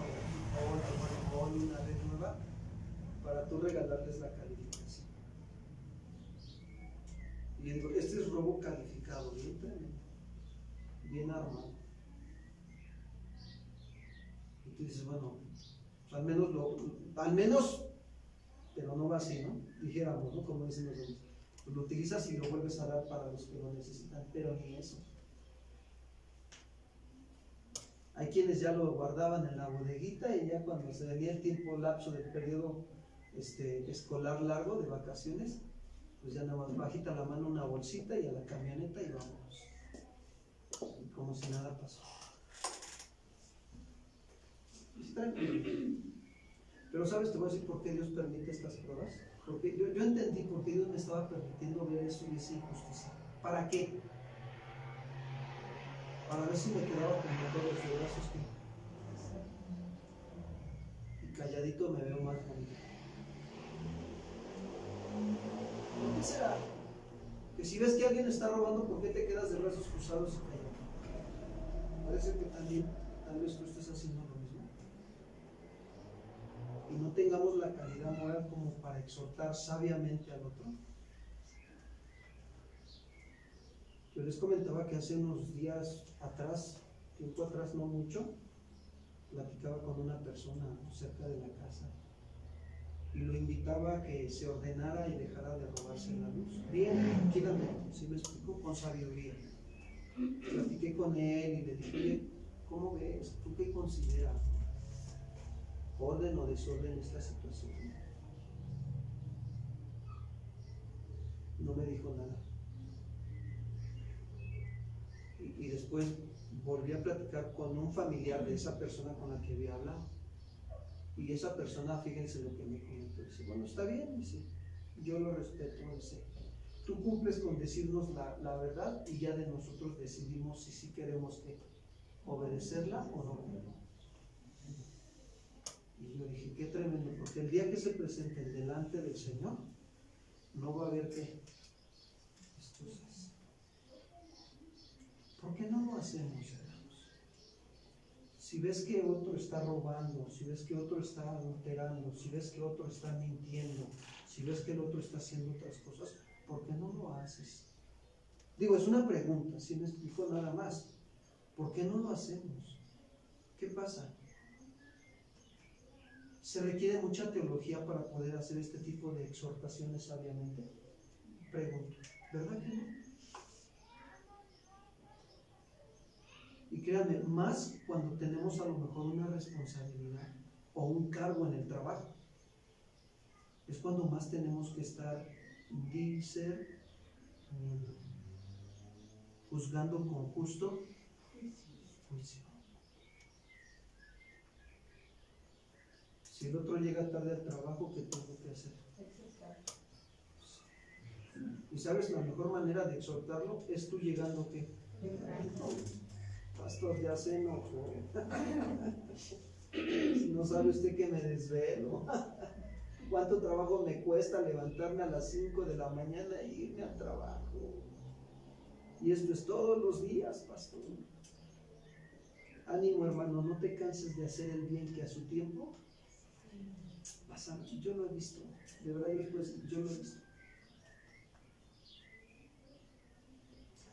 un una red nueva, para tú regalarles la calificación. Y este es robo calificado, bien tremendo, bien armado. Y tú dices, bueno, al menos, pero no va así, ¿no? Dijéramos, ¿no? Como dicen los demás. Lo utilizas y lo vuelves a dar para los que lo necesitan, pero ni eso. Hay quienes ya lo guardaban en la bodeguita y ya cuando se venía el tiempo lapso del periodo escolar largo de vacaciones, pues ya nada más bajita la mano una bolsita y a la camioneta y vámonos. Y como si nada pasó. Pero ¿sabes? Te voy a decir por qué Dios permite estas pruebas. Porque yo entendí por qué Dios me estaba permitiendo ver eso y esa injusticia. ¿Para qué? Para ver si me quedaba con todos los brazos y calladito me veo más bonito. ¿Por qué será? Que si ves que alguien está robando, ¿por qué te quedas de brazos cruzados y callado? Parece que también tal vez tú estés haciendo lo mismo. Y no tengamos la calidad moral como para exhortar sabiamente al otro. Yo les comentaba que hace unos días atrás, tiempo atrás, no mucho, platicaba con una persona cerca de la casa y lo invitaba a que se ordenara y dejara de robarse la luz. Bien, tranquilamente, ¿sí me explico? Con sabiduría. platiqué con él y le dije, oye, ¿cómo ves? ¿Tú qué consideras? ¿Orden o desorden esta situación? No me dijo nada. Y después volví a platicar con un familiar de esa persona con la que había hablado. Y esa persona, fíjense lo que me comentó. Dice, bueno, está bien, dice, yo lo respeto, dice, tú cumples con decirnos la verdad y ya de nosotros decidimos si sí queremos obedecerla o no. Y yo dije, qué tremendo, porque el día que se presenten delante del Señor, no va a haber excusas. ¿Por qué no lo hacemos, hermanos? Si ves que otro está robando, si ves que otro está adulterando, si ves que otro está mintiendo, si ves que el otro está haciendo otras cosas, ¿por qué no lo haces? Digo, es una pregunta, si me explico nada más. ¿Por qué no lo hacemos? ¿Qué pasa? ¿Se requiere mucha teología para poder hacer este tipo de exhortaciones sabiamente? Pregunto, ¿verdad que no? Y créanme, más cuando tenemos a lo mejor una responsabilidad o un cargo en el trabajo, es cuando más tenemos que estar discerniendo, juzgando con justo juicio. Si el otro llega tarde al trabajo, ¿qué tengo que hacer? Y sabes, la mejor manera de exhortarlo es tú llegando ¿qué? Pastor, ya se enojó. No sabe usted que me desvelo. ¿Cuánto trabajo me cuesta levantarme a las 5 de la mañana e irme al trabajo? Y esto es todos los días, pastor. Ánimo, hermano, no te canses de hacer el bien, que a su tiempo vas a ver. Yo lo he visto, de verdad, yo lo he visto.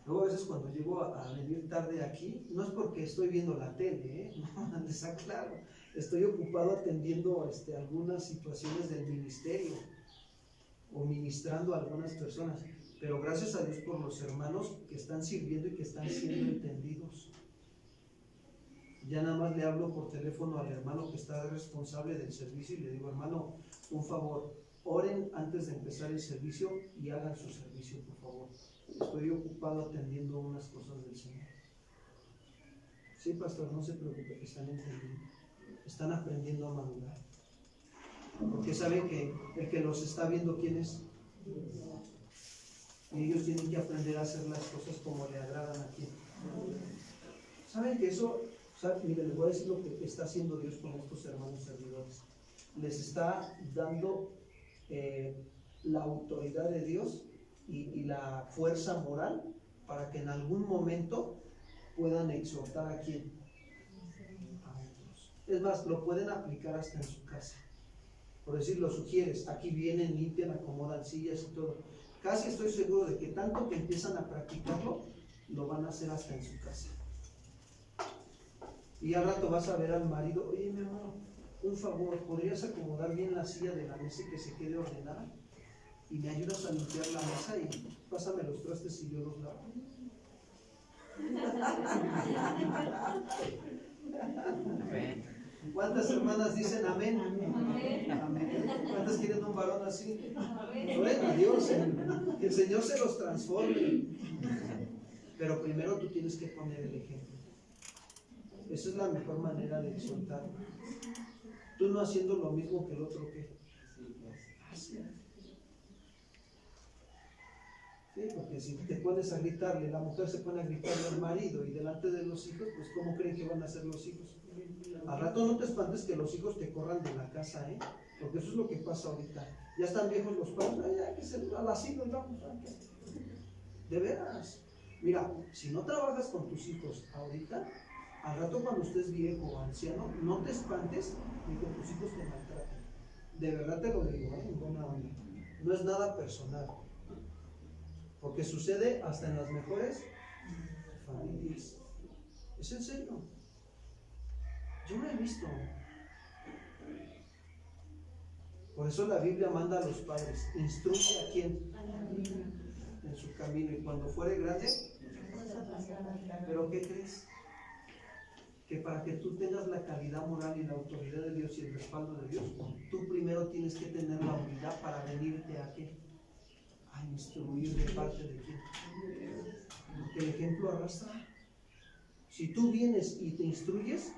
Luego a veces cuando llego a venir tarde aquí, no es porque estoy viendo la tele, no, está claro, estoy ocupado atendiendo algunas situaciones del ministerio o ministrando a algunas personas, pero gracias a Dios por los hermanos que están sirviendo y que están siendo entendidos. Ya nada más le hablo por teléfono al hermano que está responsable del servicio y le digo, hermano, un favor, oren antes de empezar el servicio y hagan su servicio, por favor. Estoy ocupado atendiendo unas cosas del Señor. Sí, pastor, no se preocupe, que están entendiendo. Están aprendiendo a madurar. Porque saben que el que los está viendo, ¿quién es? Y ellos tienen que aprender a hacer las cosas como le agradan a quien. ¿Saben que eso? Mire, les voy a decir lo que está haciendo Dios con estos hermanos servidores. Les está dando la autoridad de Dios y la fuerza moral para que en algún momento puedan exhortar a quién, a otros. Es más, lo pueden aplicar hasta en su casa. Por decir, lo sugieres, aquí vienen, limpian, acomodan sillas y todo. Casi estoy seguro de que tanto que empiezan a practicarlo, lo van a hacer hasta en su casa. Y al rato vas a ver al marido, oye mi amor, un favor, ¿podrías acomodar bien la silla de la mesa y que se quede ordenada? Y me ayudas a limpiar la mesa y pásame los trastes y yo los lavo. ¿Cuántas hermanas dicen amén? Amén. ¿Cuántas quieren un varón así? Gloria a Dios, que el Señor se los transforme. Pero primero tú tienes que poner el ejemplo. Esa es la mejor manera de exhortar. Tú no haciendo lo mismo que el otro que hace. Sí, porque si te pones a gritarle, la mujer se pone a gritarle al marido y delante de los hijos, pues ¿cómo creen que van a ser los hijos? Al rato no te espantes que los hijos te corran de la casa, porque eso es lo que pasa ahorita. Ya están viejos los padres, ya que se al asilo vamos. De veras. Mira, si no trabajas con tus hijos ahorita, al rato cuando estés viejo o anciano, no te espantes ni que tus hijos te maltraten. De verdad te lo digo, en buena onda. No es nada personal. Porque sucede hasta en las mejores familias. Es en serio. Yo lo he visto. Por eso la Biblia manda a los padres, instruye a quién en su camino, y cuando fuere grande Pero ¿qué crees? Que para que tú tengas la calidad moral y la autoridad de Dios y el respaldo de Dios, tú primero tienes que tener la humildad para venirte a qué? A instruir de parte de quién. Porque el ejemplo arrastra. Si tú vienes y te instruyes,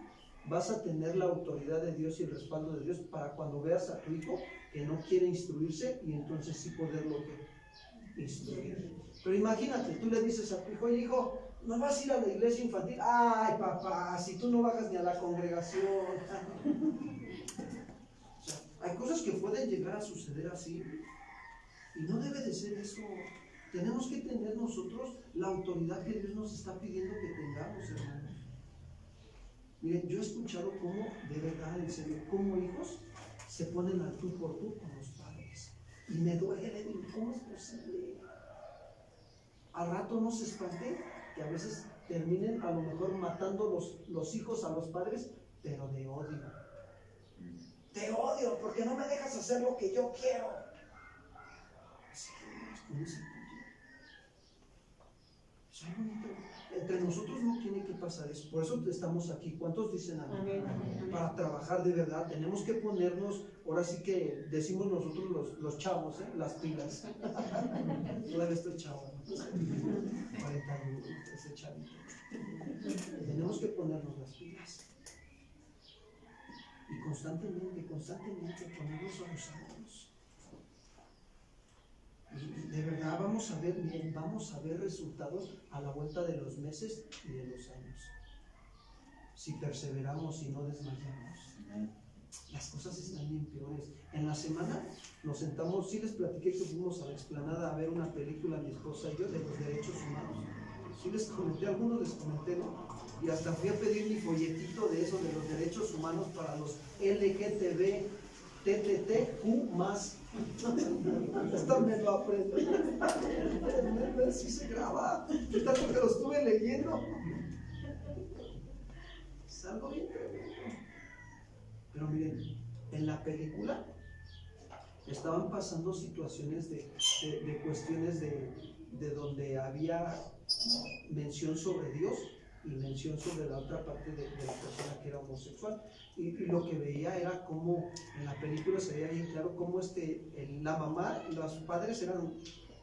vas a tener la autoridad de Dios y el respaldo de Dios para cuando veas a tu hijo que no quiere instruirse y entonces sí poderlo instruir. Pero imagínate, tú le dices a tu hijo, oye hijo, ¿no vas a ir a la iglesia infantil? Ay papá, si tú no bajas ni a la congregación. O sea, hay cosas que pueden llegar a suceder así y no debe de ser eso. Tenemos que tener nosotros la autoridad que Dios nos está pidiendo que tengamos, hermanos. Miren, yo he escuchado cómo, de verdad, en serio, cómo hijos se ponen al tú por tú con los padres. Y me duele, digo, ¿cómo es posible? Al rato no se espanten que a veces terminen a lo mejor matando los hijos a los padres, pero de odio. Te odio porque no me dejas hacer lo que yo quiero. Así que, con ese punto. Entre nosotros no tiene que pasar eso. Por eso estamos aquí. ¿Cuántos dicen amén? Para trabajar de verdad. Tenemos que ponernos, ahora sí que decimos nosotros los chavos, las pilas. Todavía estoy chavo, ¿no? 41, ese chavito. Tenemos que ponernos las pilas. Y constantemente ponernos a los ánimos. Y de verdad vamos a ver resultados a la vuelta de los meses y de los años. Si perseveramos y no desmayamos. Las cosas están bien peores. En la semana nos sentamos, sí les platiqué que fuimos a la explanada a ver una película, mi esposa y yo, de los derechos humanos. Sí les comenté, algunos les comenté, ¿no? Y hasta fui a pedir mi folletito de eso, de los derechos humanos para los LGTB, TTTQ+. Hasta me lo aprendo. Así se graba. ¿Qué tanto que lo estuve leyendo? Es algo bien tremendo. Pero miren, en la película estaban pasando situaciones de cuestiones de donde había mención sobre Dios y mención sobre la otra parte de la persona que era homosexual. Y lo que veía era como en la película se veía bien claro cómo la mamá y los padres eran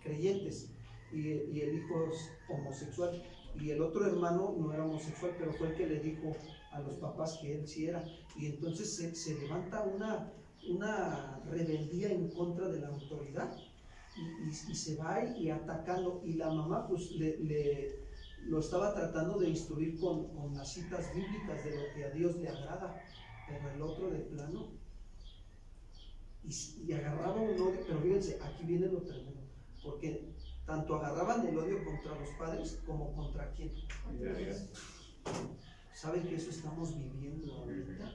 creyentes y el hijo es homosexual. Y el otro hermano no era homosexual, pero fue el que le dijo a los papás que él sí era. Y entonces se levanta una rebeldía en contra de la autoridad y se va y atacando. Y la mamá pues lo estaba tratando de instruir con las citas bíblicas de lo que a Dios le agrada, pero el otro de plano y agarraba un odio. Pero fíjense, aquí viene lo tremendo, porque tanto agarraban el odio contra los padres como contra quién. ¿Saben que eso estamos viviendo ahorita?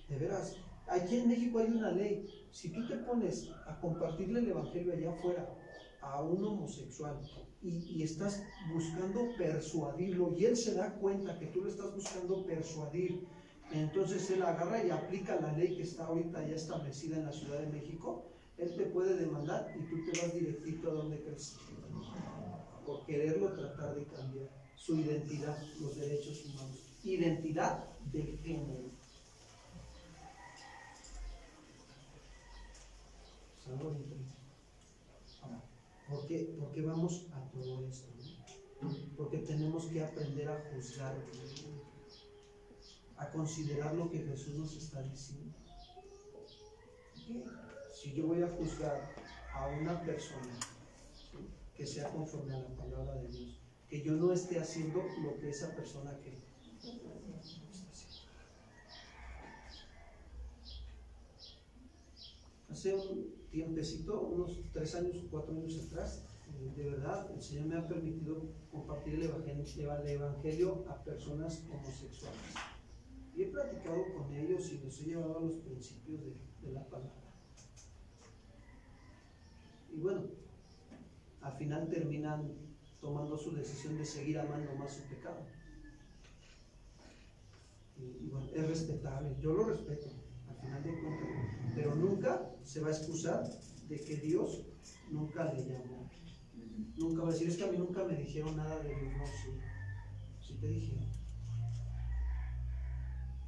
De veras, aquí en México hay una ley. Si tú te pones a compartirle el evangelio allá afuera a un homosexual y estás buscando persuadirlo y él se da cuenta que tú lo estás buscando persuadir, entonces él agarra y aplica la ley que está ahorita ya establecida en la Ciudad de México, él te puede demandar y tú te vas directito a donde crees por quererlo tratar de cambiar su identidad, los derechos humanos, identidad de género. ¿Por qué vamos a todo esto? ¿No? Porque tenemos que aprender a juzgar, a considerar lo que Jesús nos está diciendo. Si yo voy a juzgar a una persona, ¿sí?, que sea conforme a la palabra de Dios, que yo no esté haciendo lo que esa persona que está haciendo. Hace un tiempecito, unos 3 años o 4 años atrás, de verdad el Señor me ha permitido compartir el evangelio a personas homosexuales y he platicado con ellos y les he llevado a los principios de la palabra. Y bueno, al final terminan tomando su decisión de seguir amando más su pecado. Y bueno, es respetable, yo lo respeto al final de cuentas, pero nunca se va a excusar de que Dios nunca le llamó. Nunca va a decir, es que a mí nunca me dijeron nada de Dios. No, sí, sí te dijeron.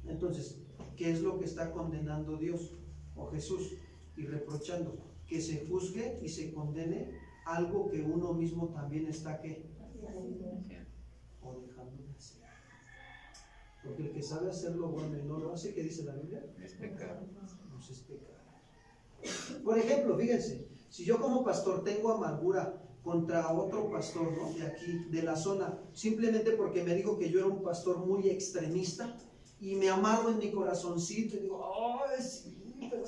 Entonces, ¿qué es lo que está condenando Dios o Jesús y reprochando? Que se juzgue y se condene algo que uno mismo también está ¿qué? O dejando de hacer. Porque el que sabe hacer lo bueno y no lo hace, ¿qué dice la Biblia? Es pecado. Pues es pecado. Por ejemplo, fíjense, si yo como pastor tengo amargura contra otro pastor, ¿no? De aquí, de la zona, simplemente porque me dijo que yo era un pastor muy extremista y me amargo en mi corazoncito y digo, ay, sí, pero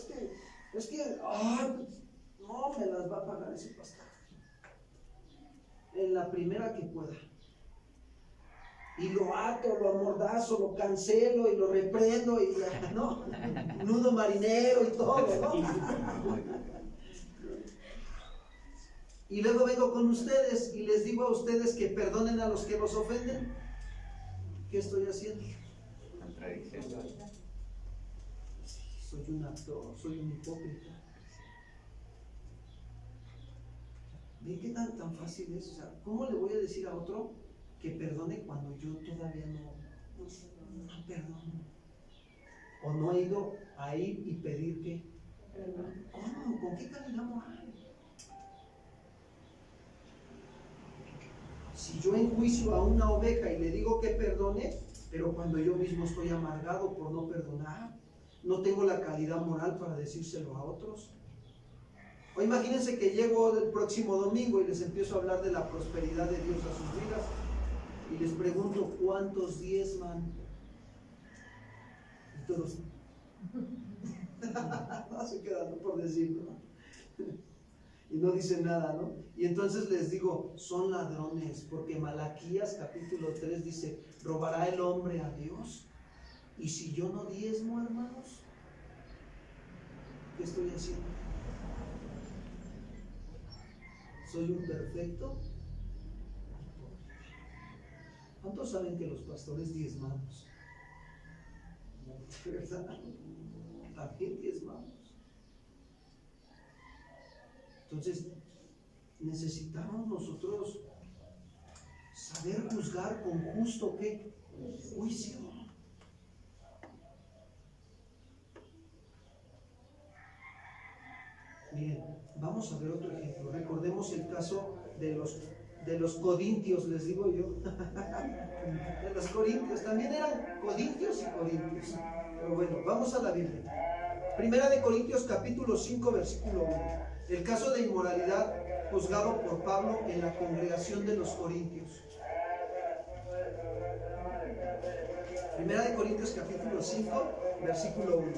ay, no me las va a pagar ese pastor. En la primera que pueda. Y lo ato, lo amordazo, lo cancelo y lo reprendo y no, nudo marinero y todo, ¿no? Y luego vengo con ustedes y les digo a ustedes que perdonen a los que los ofenden. ¿Qué estoy haciendo? Contradicción. Soy un actor, soy un hipócrita. ¿Ven qué tan fácil es? O sea, ¿cómo le voy a decir a otro que perdone cuando yo todavía no perdono? O no he ido a ir y pedir que ¿cómo? ¿Con qué calidad moral? Si yo enjuicio a una oveja y le digo que perdone, pero cuando yo mismo estoy amargado por no perdonar, no tengo la calidad moral para decírselo a otros. O imagínense que llego el próximo domingo y les empiezo a hablar de la prosperidad de Dios a sus vidas y les pregunto cuántos diezman. Y todos no se quedan por decirlo, ¿no? Y no dicen nada, ¿no? Y entonces les digo, son ladrones, porque Malaquías capítulo 3 dice, ¿robará el hombre a Dios? Y si yo no diezmo, hermanos, ¿qué estoy haciendo? ¿Soy un perfecto? ¿Cuántos saben que los pastores diezmamos? ¿De verdad? También diezmamos. Entonces, necesitamos nosotros saber juzgar con justo ¿qué? Juicio. Miren, vamos a ver otro ejemplo. Recordemos el caso de los corintios, les digo yo. De los corintios, también eran corintios y corintios. Pero bueno, vamos a la Biblia. Primera de Corintios capítulo 5 versículo 1. El caso de inmoralidad juzgado por Pablo en la congregación de los corintios. Primera de Corintios capítulo 5 versículo 1.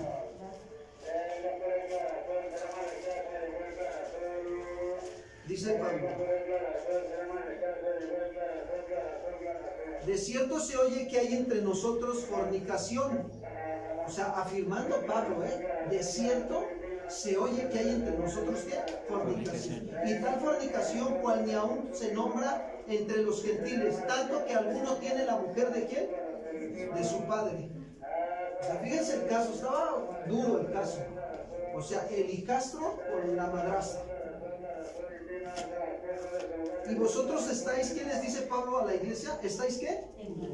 Dice Pablo: de cierto se oye que hay entre nosotros fornicación. O sea, afirmando Pablo, de cierto se oye que hay entre nosotros ¿qué? Fornicación. Y tal fornicación cual ni aún se nombra entre los gentiles, tanto que alguno tiene la mujer de ¿quién? De su padre. O sea, fíjense el caso, estaba duro el caso. O sea, el hijastro con la madrastra. Y vosotros estáis, ¿qué les dice Pablo a la iglesia? ¿Estáis qué?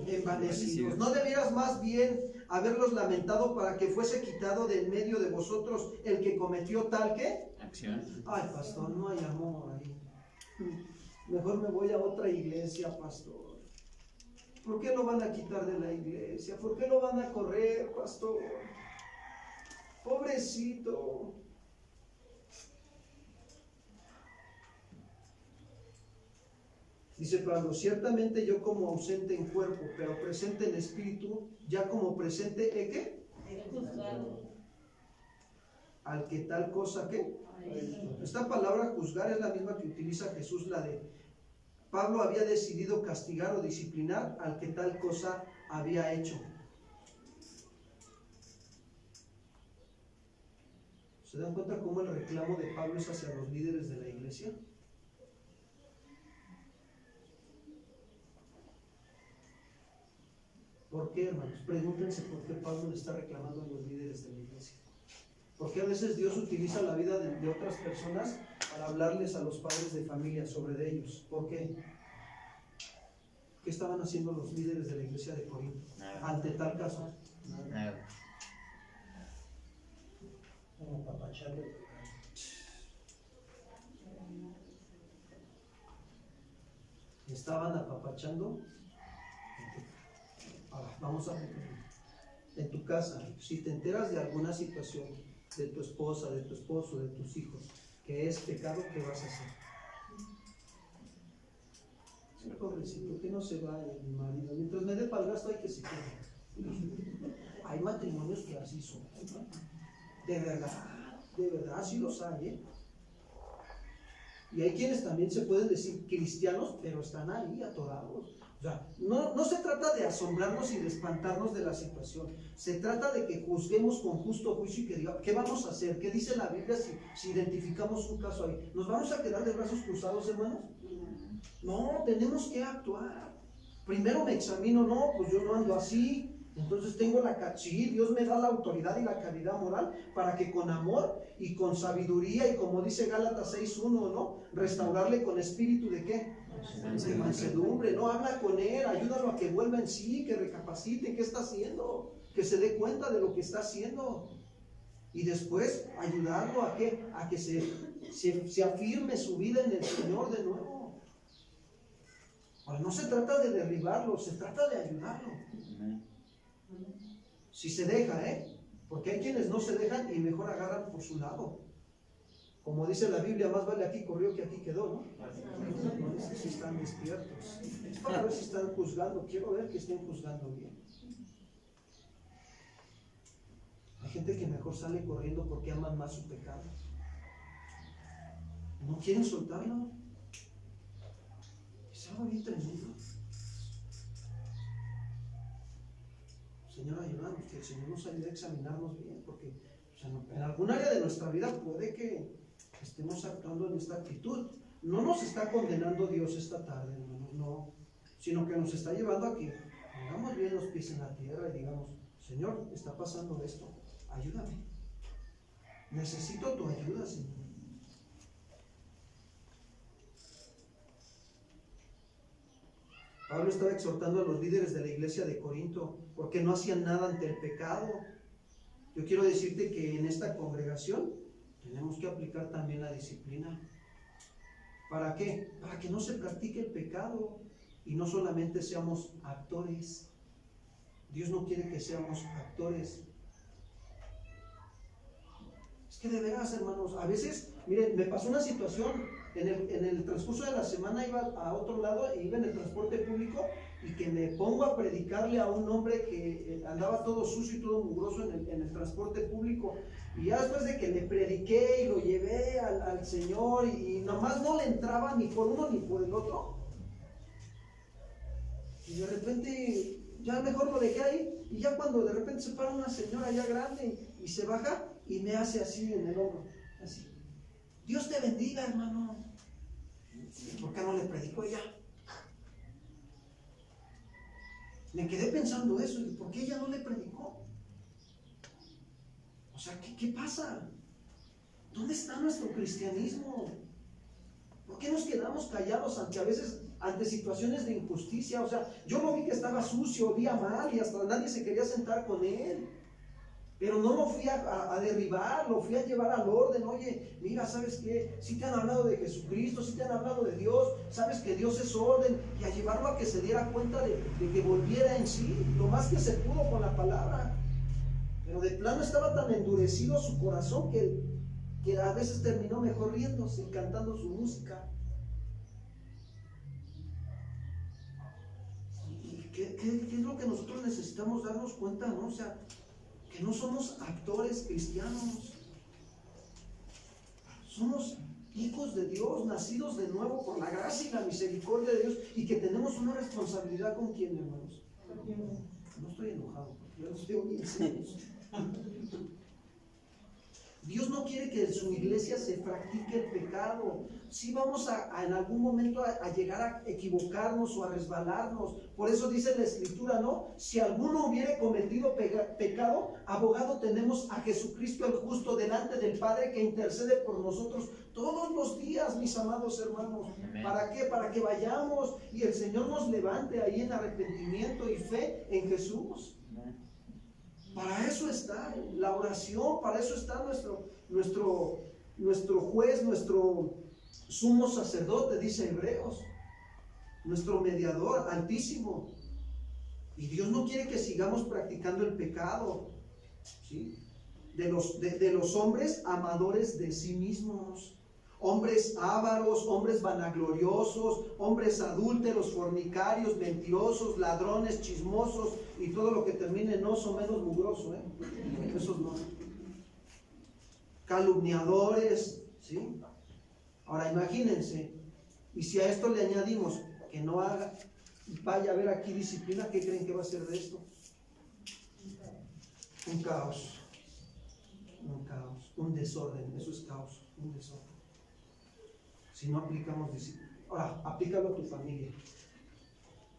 Envanecidos. ¿No debieras más bien haberlos lamentado para que fuese quitado de en medio de vosotros el que cometió tal ¿qué? Acción. Ay, pastor, no hay amor ahí. Mejor me voy a otra iglesia, pastor. ¿Por qué lo van a quitar de la iglesia? ¿Por qué lo van a correr, pastor? Pobrecito. Dice Pablo: ciertamente yo como ausente en cuerpo, pero presente en espíritu, ya como presente, ¿qué? Al que tal cosa, ¿qué? Esta palabra juzgar es la misma que utiliza Jesús, la de Pablo había decidido castigar o disciplinar al que tal cosa había hecho. ¿Se dan cuenta cómo el reclamo de Pablo es hacia los líderes de la iglesia? ¿Por qué, hermanos? Pregúntense por qué Pablo le está reclamando a los líderes de la iglesia. ¿Por qué a veces Dios utiliza la vida de otras personas para hablarles a los padres de familia sobre ellos. ¿Por qué? ¿Qué estaban haciendo los líderes de la iglesia de Corinto ante tal caso? Estaban apapachando. Ahora, vamos a en tu casa, si te enteras de alguna situación de tu esposa, de tu esposo, de tus hijos, que es pecado, ¿qué vas a hacer? Sí, pobrecito, que no se vaya mi marido. Mientras me dé para el gasto hay que se quede. Hay matrimonios que así son. De verdad, sí los hay, ¿eh? Y hay quienes también se pueden decir cristianos, pero están ahí atorados. O sea, no se trata de asombrarnos y de espantarnos de la situación. Se trata de que juzguemos con justo juicio y que digamos, ¿qué vamos a hacer? ¿Qué dice la Biblia si identificamos un caso ahí? ¿Nos vamos a quedar de brazos cruzados, hermanos? No, tenemos que actuar. Primero me examino, no, pues yo no ando así. Entonces tengo sí, Dios me da la autoridad y la calidad moral para que con amor y con sabiduría y como dice Gálatas 6:1, ¿no? Restaurarle con espíritu de ¿qué? De mansedumbre, ¿no? Habla con él, ayúdalo a que vuelva en sí, que recapacite qué está haciendo, que se dé cuenta de lo que está haciendo. Y después ayudarlo a que se afirme su vida en el Señor de nuevo. Ahora, no se trata de derribarlo, se trata de ayudarlo. Si se deja, porque hay quienes no se dejan y mejor agarran por su lado. Como dice la Biblia, más vale aquí corrió que aquí quedó, ¿no? No sé si están despiertos. Es para ver si están juzgando. Quiero ver que estén juzgando bien. Hay gente que mejor sale corriendo porque aman más su pecado. No quieren soltarlo. Es algo bien tremendo. Señor, ayúdanos, que el Señor nos ayude a examinarnos bien, porque en algún área de nuestra vida puede que estemos actuando en esta actitud. No nos está condenando Dios esta tarde, hermanos, no, sino que nos está llevando a que pongamos bien los pies en la tierra y digamos, Señor, está pasando esto, ayúdame. Necesito tu ayuda, Señor. Pablo estaba exhortando a los líderes de la iglesia de Corinto porque no hacían nada ante el pecado. Yo quiero decirte que en esta congregación tenemos que aplicar también la disciplina. ¿Para qué? Para que no se practique el pecado y no solamente seamos actores. Dios no quiere que seamos actores. Es que de veras, hermanos, a veces, miren, me pasó una situación en el transcurso de la semana. Iba a otro lado e iba en el transporte público y que me pongo a predicarle a un hombre que andaba todo sucio y todo mugroso en el transporte público. Y ya después de que le prediqué y lo llevé al Señor y nomás no le entraba ni por uno ni por el otro, y de repente ya mejor lo dejé ahí. Y ya cuando de repente se para una señora ya grande y se baja y me hace así en el hombro, así: Dios te bendiga, hermano. ¿Por qué no le predicó ella? Me quedé pensando eso, ¿y por qué ella no le predicó? O sea, ¿qué pasa? ¿Dónde está nuestro cristianismo? ¿Por qué nos quedamos callados ante situaciones de injusticia? O sea, yo lo vi que estaba sucio, olía mal y hasta nadie se quería sentar con él. Pero no lo fui a derribar, lo fui a llevar al orden. Oye, mira, ¿sabes qué? Si te han hablado de Jesucristo, si te han hablado de Dios, sabes que Dios es orden, y a llevarlo a que se diera cuenta de que volviera en sí, lo más que se pudo con la palabra. Pero de plano estaba tan endurecido su corazón que a veces terminó mejor riéndose y cantando su música. ¿Y qué es lo que nosotros necesitamos darnos cuenta, no? O sea, que no somos actores cristianos, somos hijos de Dios, nacidos de nuevo por la gracia y la misericordia de Dios, y que tenemos una responsabilidad. ¿Con quién, hermanos? No estoy enojado, porque yo los veo bien serios. Dios no quiere que su iglesia iglesia se practique el pecado. Sí vamos en algún momento a llegar a equivocarnos o a resbalarnos. Por eso dice la Escritura, ¿no? Si alguno hubiere cometido pecado, abogado tenemos a Jesucristo el justo delante del Padre, que intercede por nosotros todos los días, mis amados hermanos. Amén. ¿Para qué? Para que vayamos y el Señor nos levante ahí en arrepentimiento y fe en Jesús. Amén. Para eso está la oración, para eso está nuestro juez, nuestro sumo sacerdote, dice Hebreos, nuestro mediador altísimo. Y Dios no quiere que sigamos practicando el pecado, ¿sí? De los hombres amadores de sí mismos, hombres ávaros, hombres vanagloriosos, hombres adúlteros, fornicarios, mentirosos, ladrones, chismosos y todo lo que termine en oso menos mugroso, esos no. Calumniadores, ¿sí? Ahora imagínense, y si a esto le añadimos que no vaya a haber aquí disciplina, ¿qué creen que va a ser de esto? Un caos, un desorden. Eso es caos, un desorden. Si no aplicamos disciplina. Ahora, aplícalo a tu familia,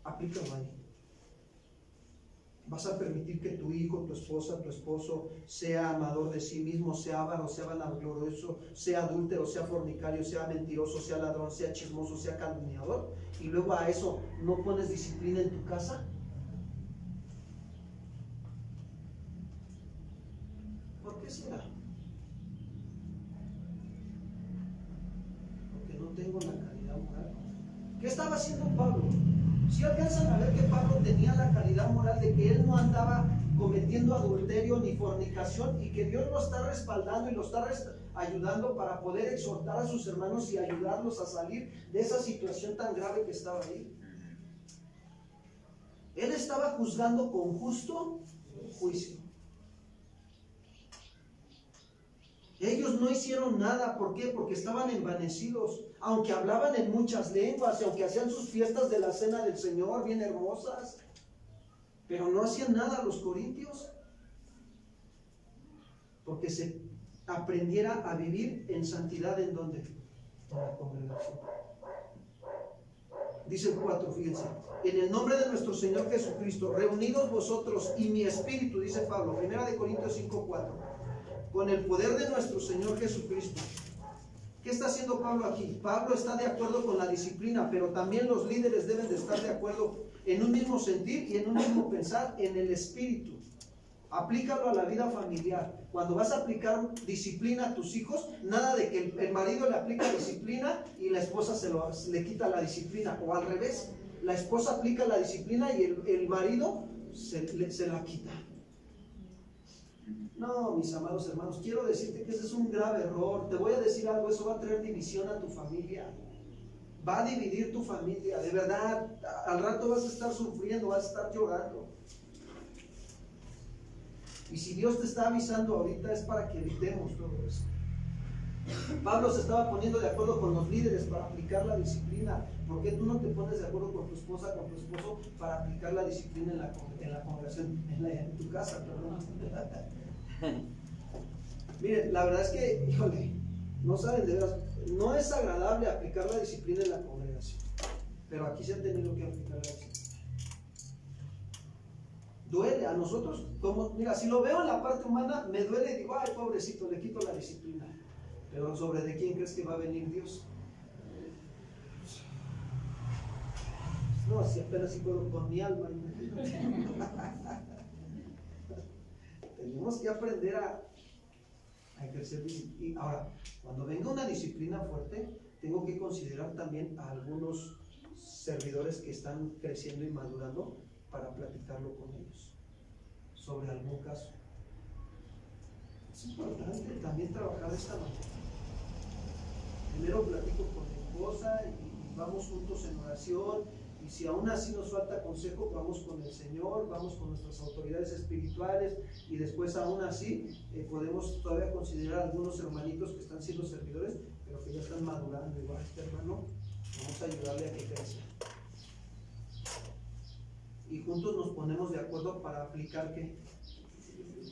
aplícalo ahí. Vas a permitir que tu hijo, tu esposa, tu esposo sea amador de sí mismo, sea avaro, sea vanaglorioso, sea adúltero, sea fornicario, sea mentiroso, sea ladrón, sea chismoso, sea calumniador, y luego a eso no pones disciplina en tu casa. ¿Por qué será? Porque no tengo la calidad moral. ¿Qué estaba haciendo Pablo? Si alcanzan a ver que Pablo tenía la calidad moral de que él no andaba cometiendo adulterio ni fornicación, y que Dios lo está respaldando y lo está ayudando para poder exhortar a sus hermanos y ayudarlos a salir de esa situación tan grave que estaba ahí. Él estaba juzgando con justo juicio. Ellos no hicieron nada. ¿Por qué? Porque estaban envanecidos. Aunque hablaban en muchas lenguas y aunque hacían sus fiestas de la cena del Señor bien hermosas, pero no hacían nada los corintios. Porque se aprendiera a vivir en santidad. ¿En dónde? En la congregación. Dice el 4, fíjense: en el nombre de nuestro Señor Jesucristo, reunidos vosotros y mi espíritu, dice Pablo, 1 Corintios 5:4, con el poder de nuestro Señor Jesucristo. ¿Qué está haciendo Pablo aquí? Pablo está de acuerdo con la disciplina, pero también los líderes deben de estar de acuerdo en un mismo sentir y en un mismo pensar en el espíritu. Aplícalo a la vida familiar. Cuando vas a aplicar disciplina a tus hijos, nada de que el marido le aplica disciplina y la esposa le quita la disciplina, o al revés, la esposa aplica la disciplina y el marido se la quita. No, mis amados hermanos, quiero decirte que ese es un grave error. Te voy a decir algo: eso va a traer división a tu familia, va a dividir tu familia, de verdad. Al rato vas a estar sufriendo, vas a estar llorando. Y si Dios te está avisando ahorita, es para que evitemos todo eso. Pablo se estaba poniendo de acuerdo con los líderes para aplicar la disciplina. ¿Por qué tú no te pones de acuerdo con tu esposa, con tu esposo, para aplicar la disciplina en la congregación, en tu casa, perdón? Miren, la verdad es que, híjole, no saben de veras, no es agradable aplicar la disciplina en la congregación, pero aquí se ha tenido que aplicar la disciplina. Duele a nosotros, como, mira, si lo veo en la parte humana, me duele y digo, ay, pobrecito, le quito la disciplina. Pero ¿sobre de quién crees que va a venir Dios? No, si apenas si puedo con mi alma. Tenemos que aprender a ejercer disciplina. Ahora, cuando venga una disciplina fuerte, tengo que considerar también a algunos servidores que están creciendo y madurando para platicarlo con ellos sobre algún caso. Es importante también trabajar de esta manera. Primero platico con mi esposa y vamos juntos en oración, y si aún así nos falta consejo, vamos con el Señor, vamos con nuestras autoridades espirituales, y después aún así podemos todavía considerar a algunos hermanitos que están siendo servidores, pero que ya están madurando. Igual, este hermano, vamos a ayudarle a que crezca. Y juntos nos ponemos de acuerdo para aplicar ¿qué?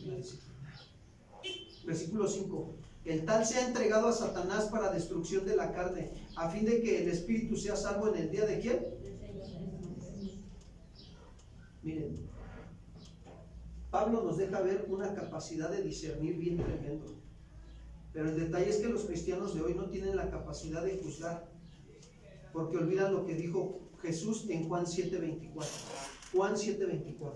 La disciplina. Versículo 5. El tal sea entregado a Satanás para destrucción de la carne, a fin de que el espíritu sea salvo en el día de ¿quién? Miren, Pablo nos deja ver una capacidad de discernir bien tremendo. Pero el detalle es que los cristianos de hoy no tienen la capacidad de juzgar, porque olvidan lo que dijo Jesús en Juan 7:24. Juan 7:24.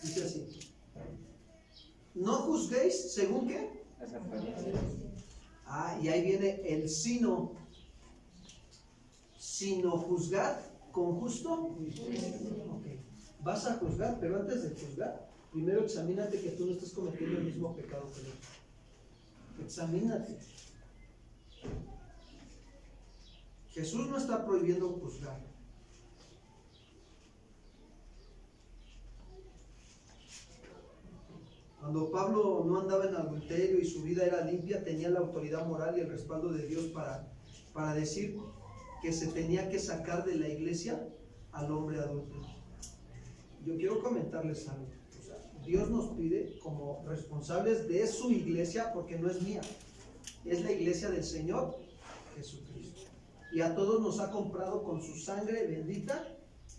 Dice así: no juzguéis según qué. Las apariencias. Y ahí viene el sino juzgar con justo. Okay. Vas a juzgar, pero antes de juzgar, primero examínate que tú no estés cometiendo el mismo pecado que él. Examínate. Jesús no está prohibiendo juzgar. Cuando Pablo no andaba en adulterio y su vida era limpia, tenía la autoridad moral y el respaldo de Dios para decir que se tenía que sacar de la iglesia al hombre adúltero. Yo quiero comentarles algo. O sea, Dios nos pide como responsables de su iglesia, porque no es mía, es la iglesia del Señor Jesucristo. Y a todos nos ha comprado con su sangre bendita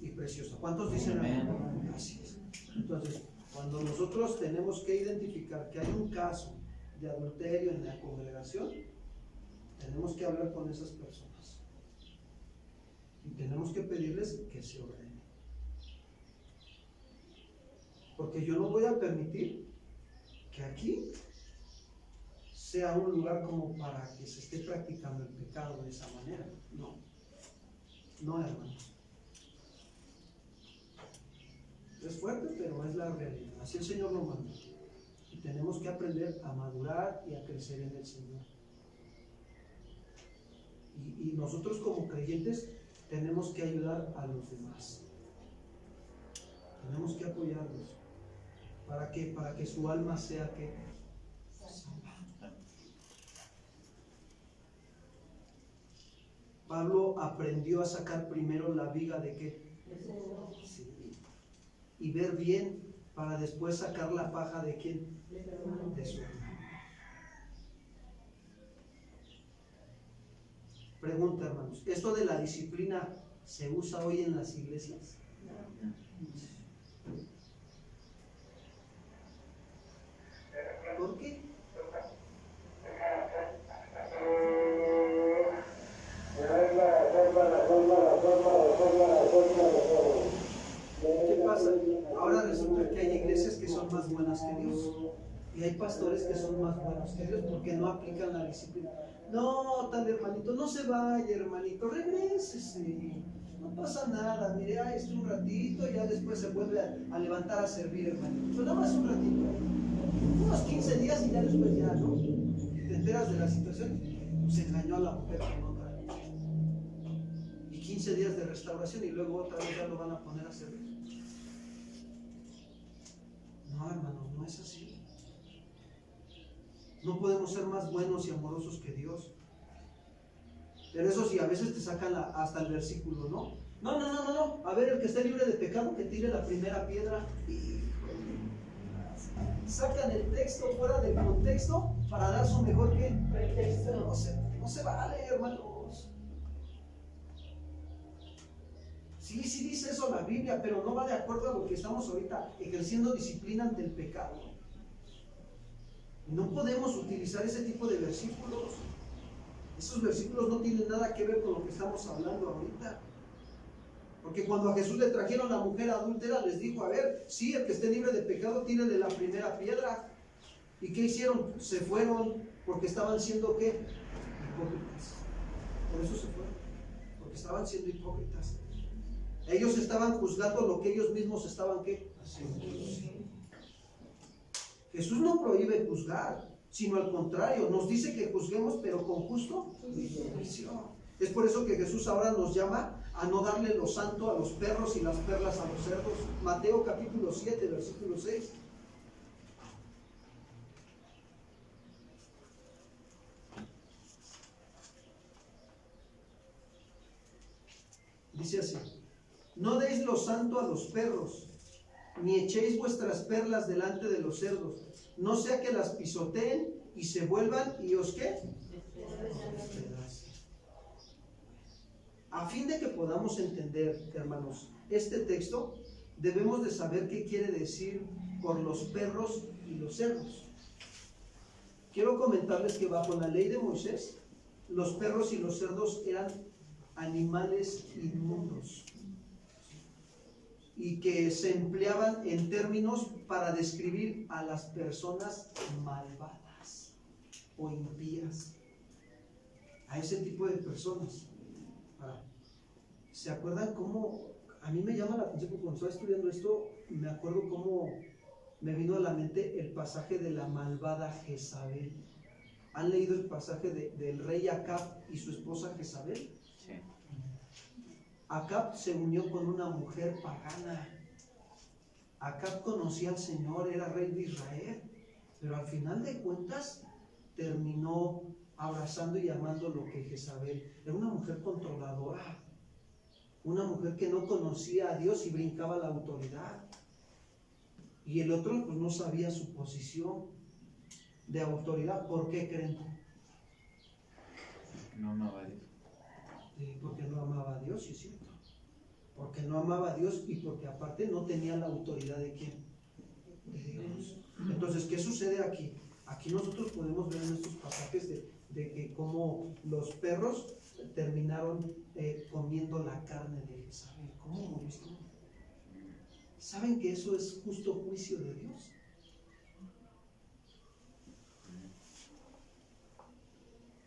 y preciosa. ¿Cuántos dicen amén? Así es. Entonces, cuando nosotros tenemos que identificar que hay un caso de adulterio en la congregación, tenemos que hablar con esas personas y tenemos que pedirles que se ordenen, porque yo no voy a permitir que aquí sea un lugar como para que se esté practicando el pecado de esa manera. No, hermanos. Es fuerte, pero es la realidad. Así el Señor lo manda. Y tenemos que aprender a madurar y a crecer en el Señor. Y nosotros como creyentes tenemos que ayudar a los demás. Tenemos que apoyarlos. ¿Para qué? Para que su alma sea que Pablo aprendió a sacar primero la viga de qué? Sí. Y ver bien para después sacar la paja de quién? De su hermano. Pregunta, hermanos, ¿esto de la disciplina se usa hoy en las iglesias? ¿Por qué? ¿Qué pasa? Ahora resulta que hay iglesias que son más buenas que Dios y hay pastores que son más buenos que Dios porque no aplican la disciplina. No, tal hermanito, no se vaya, hermanito, regrésese, no pasa nada, mire, un ratito y ya después se vuelve a levantar a servir, hermanito. Pero nada más un ratito, unos 15 días y ya después ya, ¿no? Te enteras de la situación, se engañó a la mujer con otra. Y 15 días de restauración y luego otra vez ya lo van a poner a servir. No, hermanos, no es así. No podemos ser más buenos y amorosos que Dios. Pero eso sí, a veces te sacan hasta el versículo, ¿no? No. A ver, el que esté libre de pecado, que tire la primera piedra. Y sacan el texto fuera del contexto para dar su mejor pretexto. No se vale, hermanos. Sí dice eso la Biblia, pero no va de acuerdo a lo que estamos ahorita ejerciendo disciplina ante el pecado. No podemos utilizar ese tipo de versículos. Esos versículos no tienen nada que ver con lo que estamos hablando ahorita. Porque cuando a Jesús le trajeron la mujer adúltera, les dijo, a ver, sí, el que esté libre de pecado, tírele la primera piedra. ¿Y qué hicieron? Se fueron porque estaban siendo, ¿qué? Hipócritas. Por eso se fueron, porque estaban siendo hipócritas. Ellos estaban juzgando lo que ellos mismos estaban, ¿qué? Haciendo. Jesús no prohíbe juzgar, sino al contrario, nos dice que juzguemos, pero con justo juicio. Es por eso que Jesús ahora nos llama a no darle lo santo a los perros y las perlas a los cerdos. Mateo capítulo 7, versículo 6. Dice así: no deis lo santo a los perros, ni echéis vuestras perlas delante de los cerdos, no sea que las pisoteen y se vuelvan y os ¿qué? A fin de que podamos entender, hermanos, este texto, debemos de saber qué quiere decir por los perros y los cerdos. Quiero comentarles que bajo la ley de Moisés, los perros y los cerdos eran animales inmundos y que se empleaban en términos para describir a las personas malvadas o impías, a ese tipo de personas. ¿Se acuerdan cómo? A mí me llama la atención, porque cuando estaba estudiando esto, me acuerdo cómo me vino a la mente el pasaje de la malvada Jezabel. ¿Han leído el pasaje del rey Acab y su esposa Jezabel? Sí. Acab se unió con una mujer pagana. Acab conocía al Señor, era rey de Israel, pero al final de cuentas terminó abrazando y amando lo que Jezabel. Era una mujer controladora, una mujer que no conocía a Dios y brincaba la autoridad. Y el otro pues no sabía su posición de autoridad. ¿Por qué creen? No amaba a Dios. Porque no amaba a Dios, sí es cierto. Porque no amaba a Dios y porque aparte no tenía la autoridad de ¿quién? De Dios. Entonces, ¿qué sucede aquí? Aquí nosotros podemos ver en estos pasajes de que cómo los perros terminaron comiendo la carne de Jezabel. ¿Cómo murió? ¿Saben que eso es justo juicio de Dios?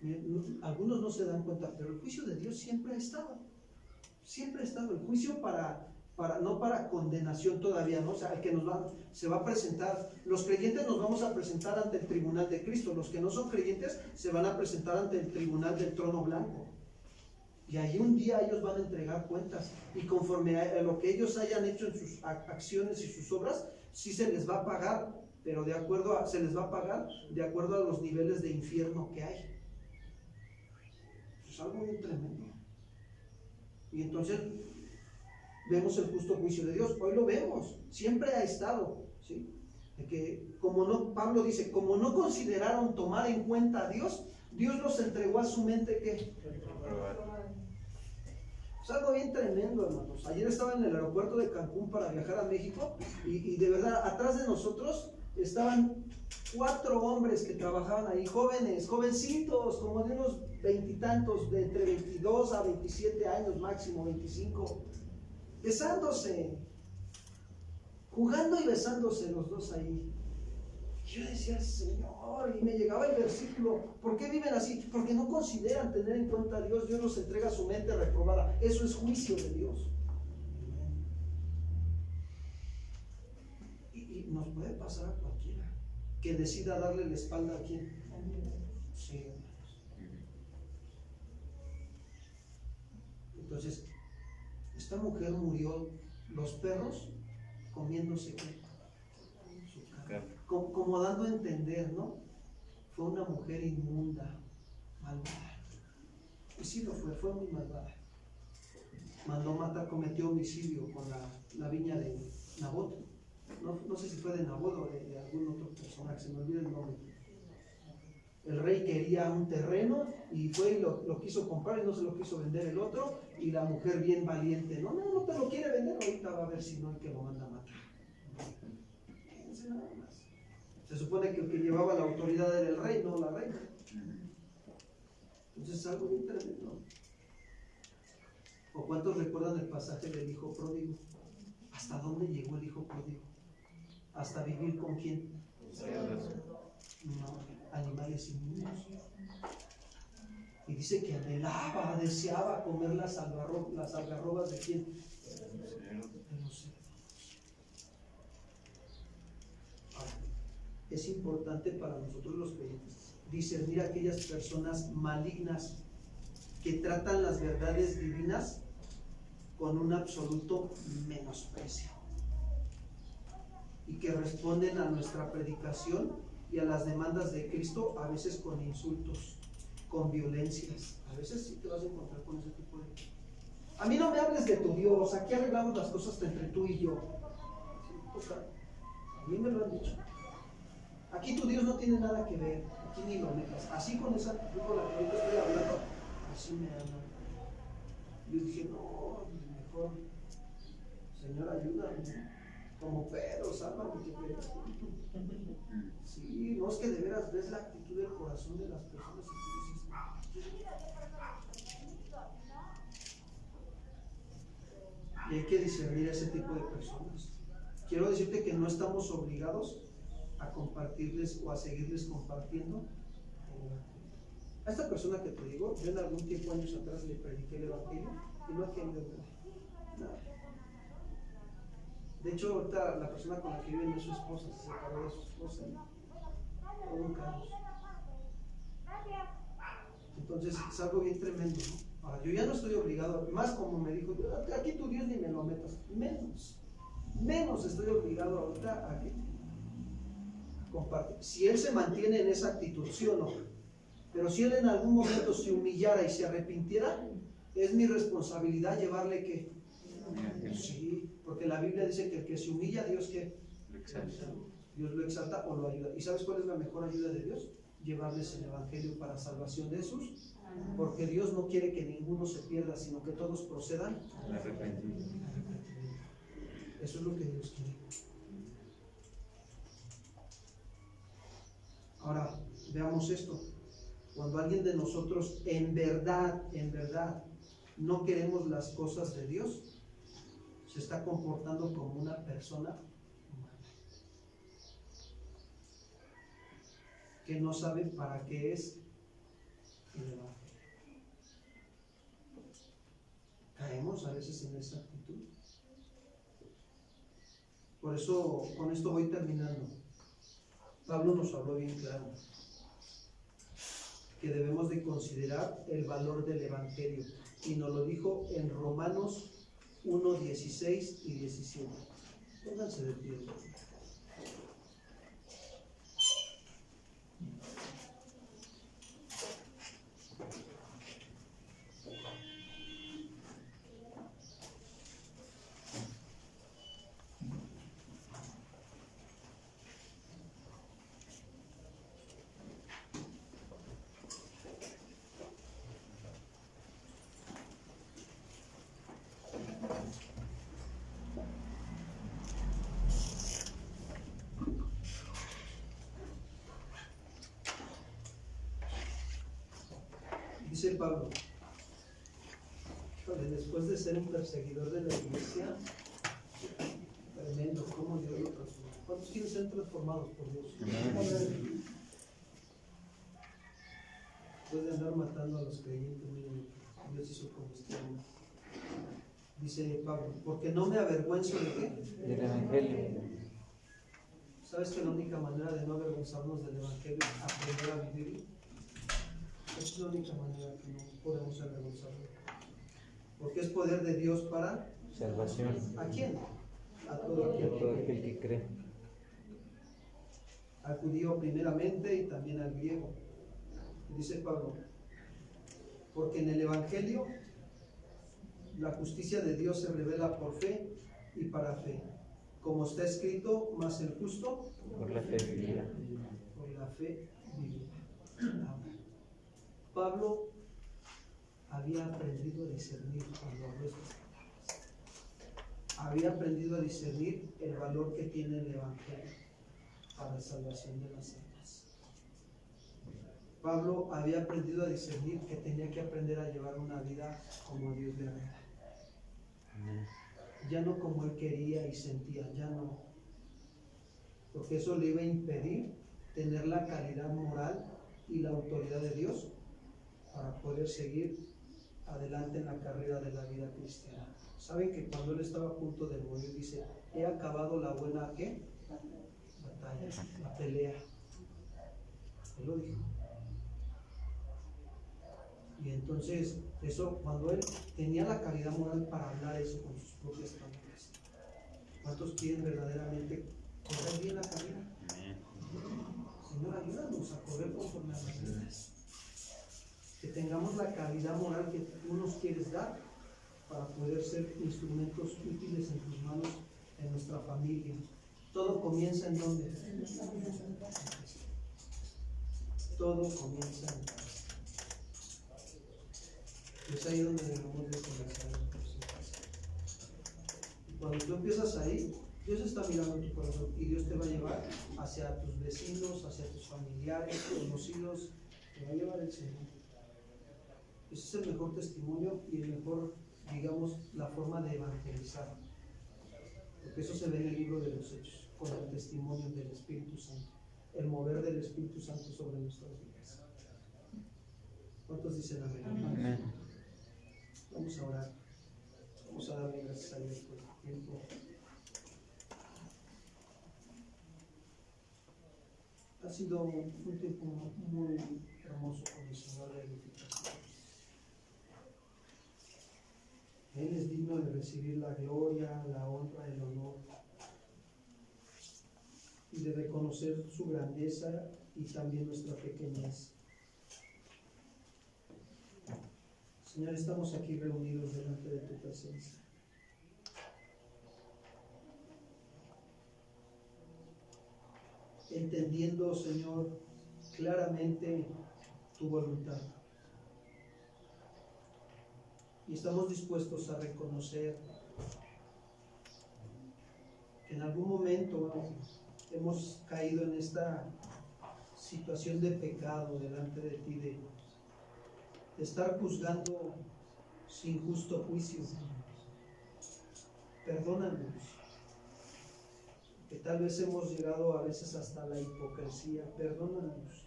Miren, algunos no se dan cuenta, pero el juicio de Dios siempre ha estado. Siempre ha estado. El juicio no para condenación todavía, ¿no? O sea, el que se va a presentar, los creyentes nos vamos a presentar ante el tribunal de Cristo, los que no son creyentes se van a presentar ante el tribunal del trono blanco. Y ahí un día ellos van a entregar cuentas, y conforme a lo que ellos hayan hecho en sus acciones y sus obras, sí se les va a pagar, pero se les va a pagar de acuerdo a los niveles de infierno que hay. Es algo muy tremendo. Y entonces vemos el justo juicio de Dios. Hoy lo vemos, siempre ha estado, ¿sí? De que Pablo dice, como no consideraron tomar en cuenta a Dios, Dios los entregó a su mente que es algo bien tremendo, hermanos. Ayer estaba en el aeropuerto de Cancún para viajar a México y de verdad, atrás de nosotros estaban 4 hombres que trabajaban ahí, jovencitos, como de unos 20 y tantos, de entre 22 a 27 años máximo, 25, besándose, jugando y besándose los dos ahí. Yo decía, Señor, y me llegaba el versículo, ¿por qué viven así? Porque no consideran tener en cuenta a Dios. Dios los entrega a su mente reprobada. Eso es juicio de Dios. Y nos puede pasar a cualquiera que decida darle la espalda a quién. Sí, hermanos. Entonces, esta mujer murió, los perros comiéndose su carne. Como dando a entender, ¿no? Fue una mujer inmunda, malvada. Y sí lo fue muy malvada. Mandó matar, cometió homicidio con la viña de Nabot. No sé si fue de Nabot o de algún otro personaje, se me olvida el nombre. El rey quería un terreno y fue y lo quiso comprar y no se lo quiso vender el otro. Y la mujer bien valiente, no te lo quiere vender, ahorita va a ver si no el que lo manda a matar. Fíjense nada más. Se supone que el que llevaba la autoridad era el rey, no la reina. Entonces es algo bien tremendo. ¿O cuántos recuerdan el pasaje del hijo pródigo? ¿Hasta dónde llegó el hijo pródigo? ¿Hasta vivir con quién? No, animales inmundos. Y dice que anhelaba, deseaba comer las algarrobas de quién? De los cerdos. Es importante para nosotros los creyentes discernir a aquellas personas malignas que tratan las verdades divinas con un absoluto menosprecio y que responden a nuestra predicación y a las demandas de Cristo a veces con insultos, con violencias. A veces sí te vas a encontrar con ese tipo A mí no me hables de tu Dios, aquí arreglamos las cosas entre tú y yo. O sea, a mí me lo han dicho. Aquí tu Dios no tiene nada que ver, aquí ni lo metas. Así con esa actitud con la que ahorita estoy hablando, así me hablan. Yo dije, no, mejor, Señor, ayúdame. Como Pedro, sálvame que pegas. Sí, no, es que de veras ves la actitud del corazón de las personas y tú dices, y hay que discernir a ese tipo de personas. Quiero decirte que no estamos obligados a compartirles o a seguirles compartiendo. A esta persona que te digo, yo en algún tiempo, años atrás, le prediqué el Evangelio y no ha querido nada. De hecho, ahorita la persona con la que vive no es su esposa, se separó de su esposa. Todo un caos. Entonces es algo bien tremendo, ¿no? Ahora, yo ya no estoy obligado, más como me dijo, aquí tu Dios ni me lo metas, menos estoy obligado ahorita a que compartir. Si él se mantiene en esa actitud, sí o no, pero si él en algún momento se humillara y se arrepintiera, es mi responsabilidad llevarle que sí, porque la Biblia dice que el que se humilla, Dios que Dios lo exalta o lo ayuda. ¿Y sabes cuál es la mejor ayuda de Dios? Llevarles el Evangelio para salvación de sus, porque Dios no quiere que ninguno se pierda, sino que todos procedan al arrepentimiento. Eso es lo que Dios quiere. Ahora, veamos esto. Cuando alguien de nosotros en verdad, no queremos las cosas de Dios, se está comportando como una persona humana, que no sabe para qué es el Evangelio. Caemos a veces en esa actitud. Por eso, con esto voy terminando. Pablo nos habló bien claro que debemos de considerar el valor del Evangelio, y nos lo dijo en Romanos 1, 16 y 17. Pónganse de pie. Dice Pablo, después de ser un perseguidor de la iglesia, tremendo, cómo Dios lo transformó. ¿Cuántos quieren ser transformados por Dios? Después de andar matando a los creyentes, miren, Dios hizo con este hombre. Dice Pablo, porque no me avergüenzo de qué? Del Evangelio. ¿Sabes que la única manera de no avergonzarnos del Evangelio es aprender a vivirlo? Esa es la única manera que no podemos avergonzarlo. Porque es poder de Dios para Salvación. ¿a quién? A todo aquel que cree. Al judío primeramente y también al griego. Dice Pablo, porque en el Evangelio la justicia de Dios se revela por fe y para fe. Como está escrito, mas el justo por la fe vivirá. Por la fe vivirá. Pablo había aprendido a discernir cuando habló estas palabras. Había aprendido a discernir el valor que tiene el Evangelio para la salvación de las almas. Pablo había aprendido a discernir que tenía que aprender a llevar una vida como a Dios le agrada. Ya no como él quería y sentía, ya no. Porque eso le iba a impedir tener la calidad moral y la autoridad de Dios para poder seguir adelante en la carrera de la vida cristiana. Saben que cuando él estaba a punto de morir, dice, he acabado la buena ¿qué? Batalla, la pelea. Él lo dijo. Y entonces, eso, cuando él tenía la calidad moral para hablar eso con sus propias palabras, ¿cuántos quieren verdaderamente correr bien la carrera? Señor, ayúdanos a correr conforme a las reglas. Que tengamos la calidad moral que tú nos quieres dar para poder ser instrumentos útiles en tus manos, en nuestra familia. Todo comienza en donde. Todo comienza en casa. Es ahí donde debemos de comenzar. Y cuando tú empiezas ahí, Dios está mirando tu corazón y Dios te va a llevar hacia tus vecinos, hacia tus familiares, conocidos, te va a llevar el Señor. Ese es el mejor testimonio y el mejor, digamos, la forma de evangelizar. Porque eso se ve en el libro de los Hechos, con el testimonio del Espíritu Santo, el mover del Espíritu Santo sobre nuestras vidas. ¿Cuántos dicen amén? Amén. Vamos a orar. Vamos a darle gracias a Dios por el tiempo. Ha sido un tiempo muy hermoso con el Señor de edificación. Él es digno de recibir la gloria, la honra, el honor y de reconocer su grandeza y también nuestra pequeñez. Señor, estamos aquí reunidos delante de tu presencia. Entendiendo, Señor, claramente tu voluntad. Y estamos dispuestos a reconocer que en algún momento hemos caído en esta situación de pecado delante de ti, de estar juzgando sin justo juicio. Perdónanos, que tal vez hemos llegado a veces hasta la hipocresía. Perdónanos.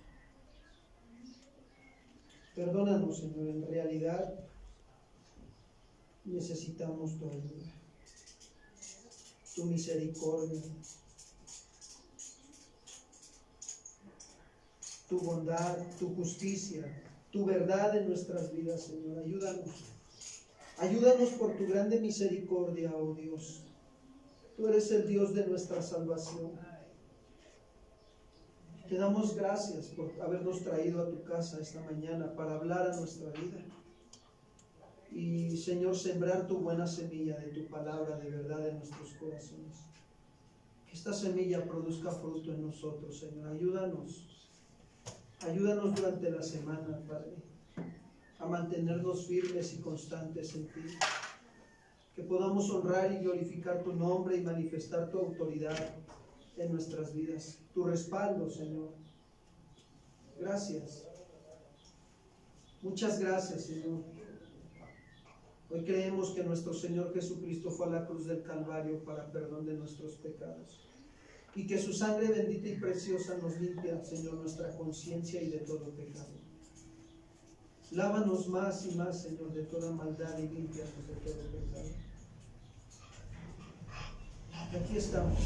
Perdónanos, Señor, en realidad necesitamos tu ayuda, tu misericordia, tu bondad, tu justicia, tu verdad en nuestras vidas, Señor. Ayúdanos. Ayúdanos por tu grande misericordia, oh Dios. Tú eres el Dios de nuestra salvación. Te damos gracias por habernos traído a tu casa esta mañana para hablar a nuestra vida. Y, Señor, sembrar tu buena semilla de tu palabra de verdad en nuestros corazones. Que esta semilla produzca fruto en nosotros, Señor. Ayúdanos. Ayúdanos durante la semana, Padre, a mantenernos firmes y constantes en ti. Que podamos honrar y glorificar tu nombre y manifestar tu autoridad en nuestras vidas. Tu respaldo, Señor. Gracias. Muchas gracias, Señor. Hoy creemos que nuestro Señor Jesucristo fue a la cruz del Calvario para perdón de nuestros pecados. Y que su sangre bendita y preciosa nos limpia, Señor, nuestra conciencia y de todo pecado. Lávanos más y más, Señor, de toda maldad y límpianos de todo pecado. Aquí estamos,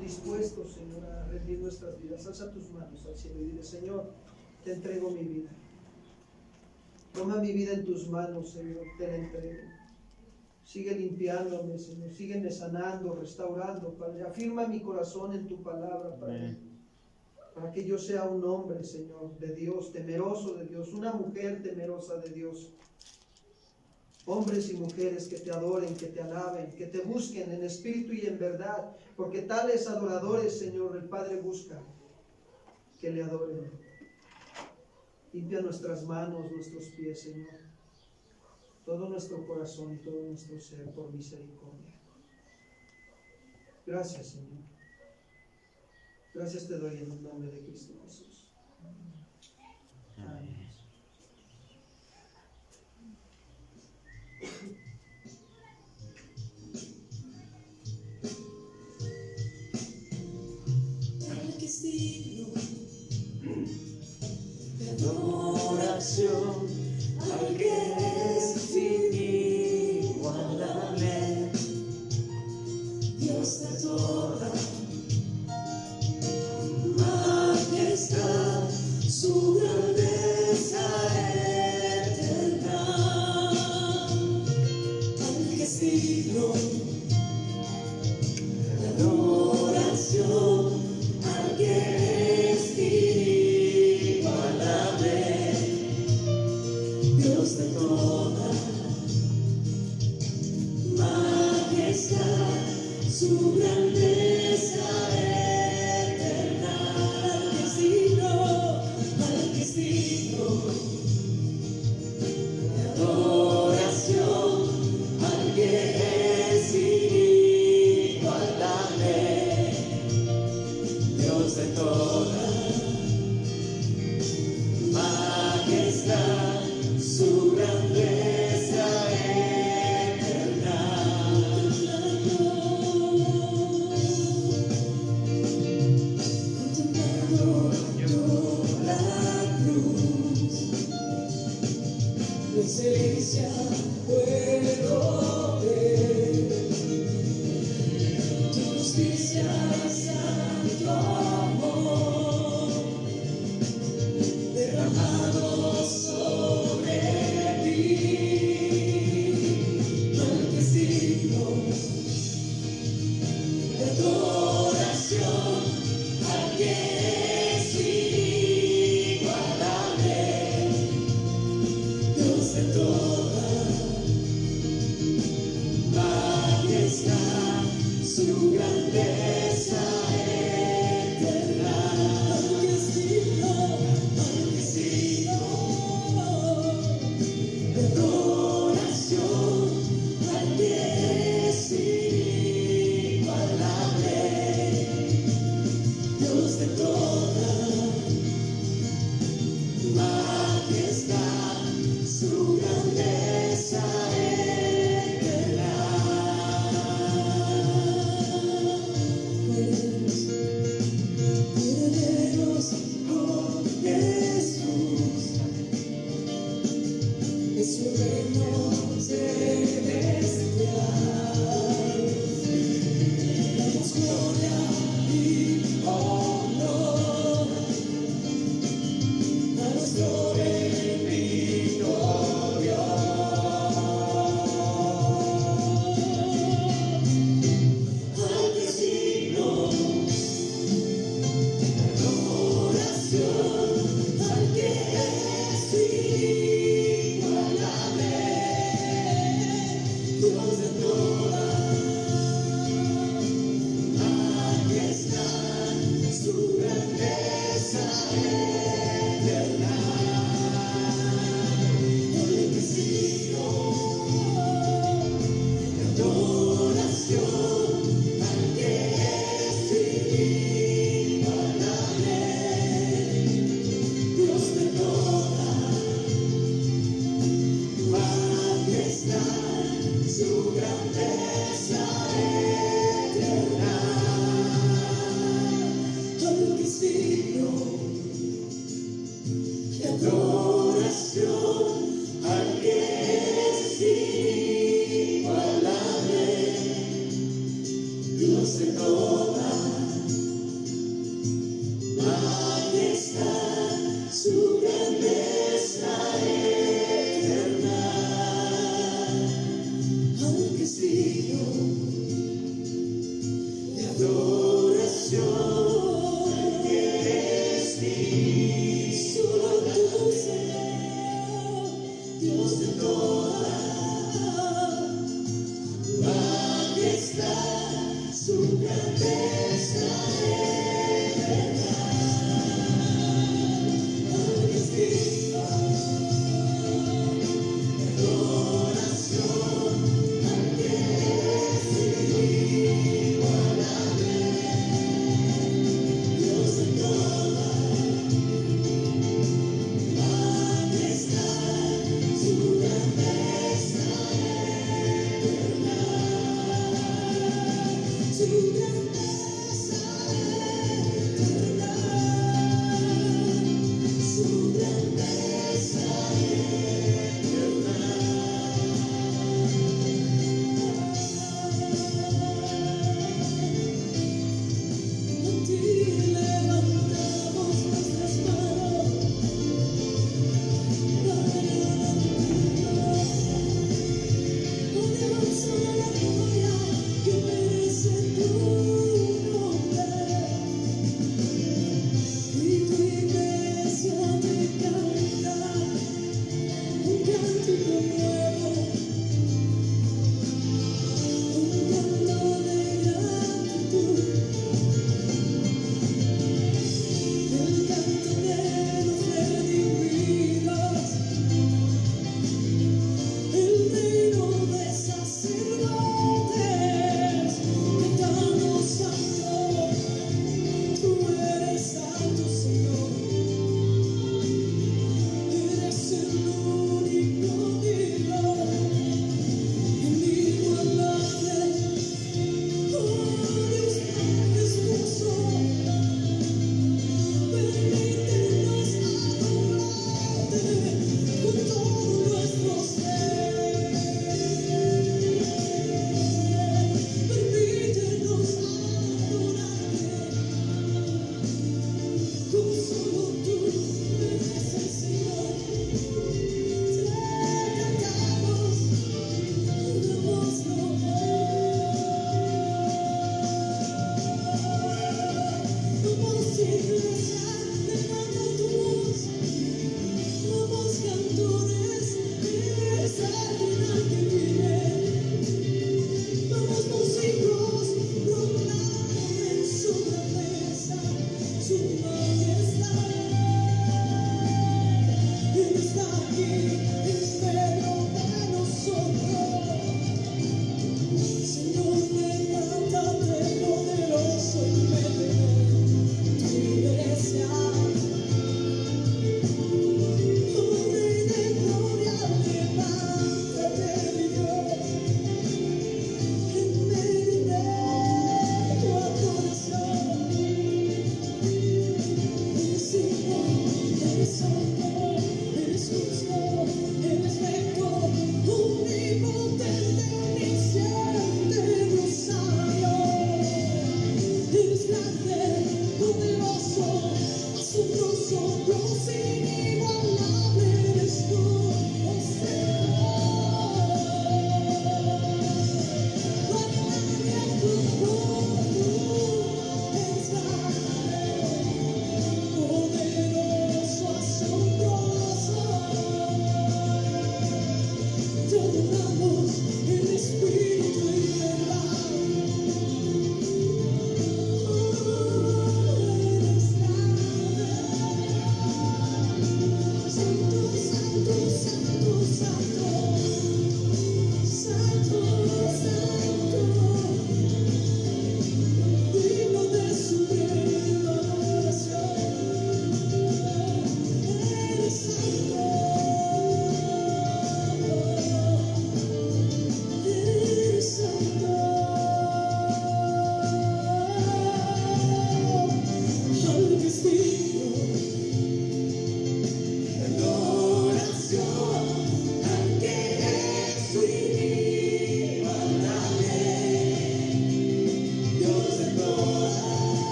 dispuestos, Señor, a rendir nuestras vidas. Alza tus manos al cielo y dile: Señor, te entrego mi vida. Toma mi vida en tus manos, Señor, te la entrego. Sigue limpiándome, Señor, sígueme sanando, restaurando, Padre. Afirma mi corazón en tu palabra, Padre. Para que yo sea un hombre, Señor, de Dios, temeroso de Dios, una mujer temerosa de Dios. Hombres y mujeres que te adoren, que te alaben, que te busquen en espíritu y en verdad, porque tales adoradores, Señor, el Padre busca que le adoren. Limpia nuestras manos, nuestros pies, Señor, todo nuestro corazón y todo nuestro ser por misericordia. Gracias, Señor. Gracias te doy en el nombre de Cristo Jesús. Amén. El que es digno de adoración, al que es inigualable, Dios de toda majestad, su grandeza eterna, al que es digno de adoración, al que es inigualable, Dios de todo. Dios, oh Jesús, es su reino celestial. Damos gloria y honor a nuestro bendito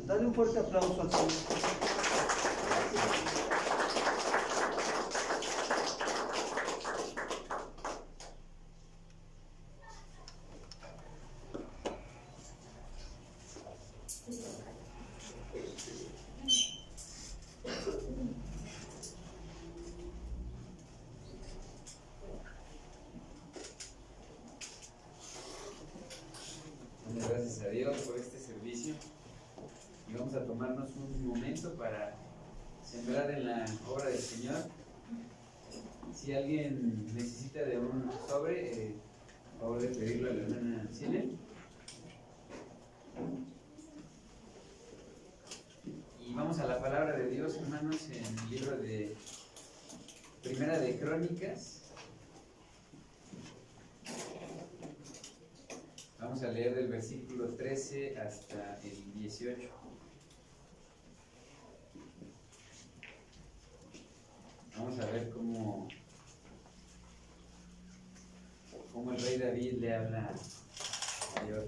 Dale un fuerte aplauso al Señor. Gracias a Dios por este servicio. Y vamos a tomarnos un momento para sembrar en la obra del Señor. Si alguien necesita de un sobre, por favor de pedirlo a la hermana Cine. Y vamos a la palabra de Dios, hermanos, en el libro de Primera de Crónicas. Vamos a leer del versículo 13 hasta el 18. Vamos a ver cómo el rey David le habla a Dios.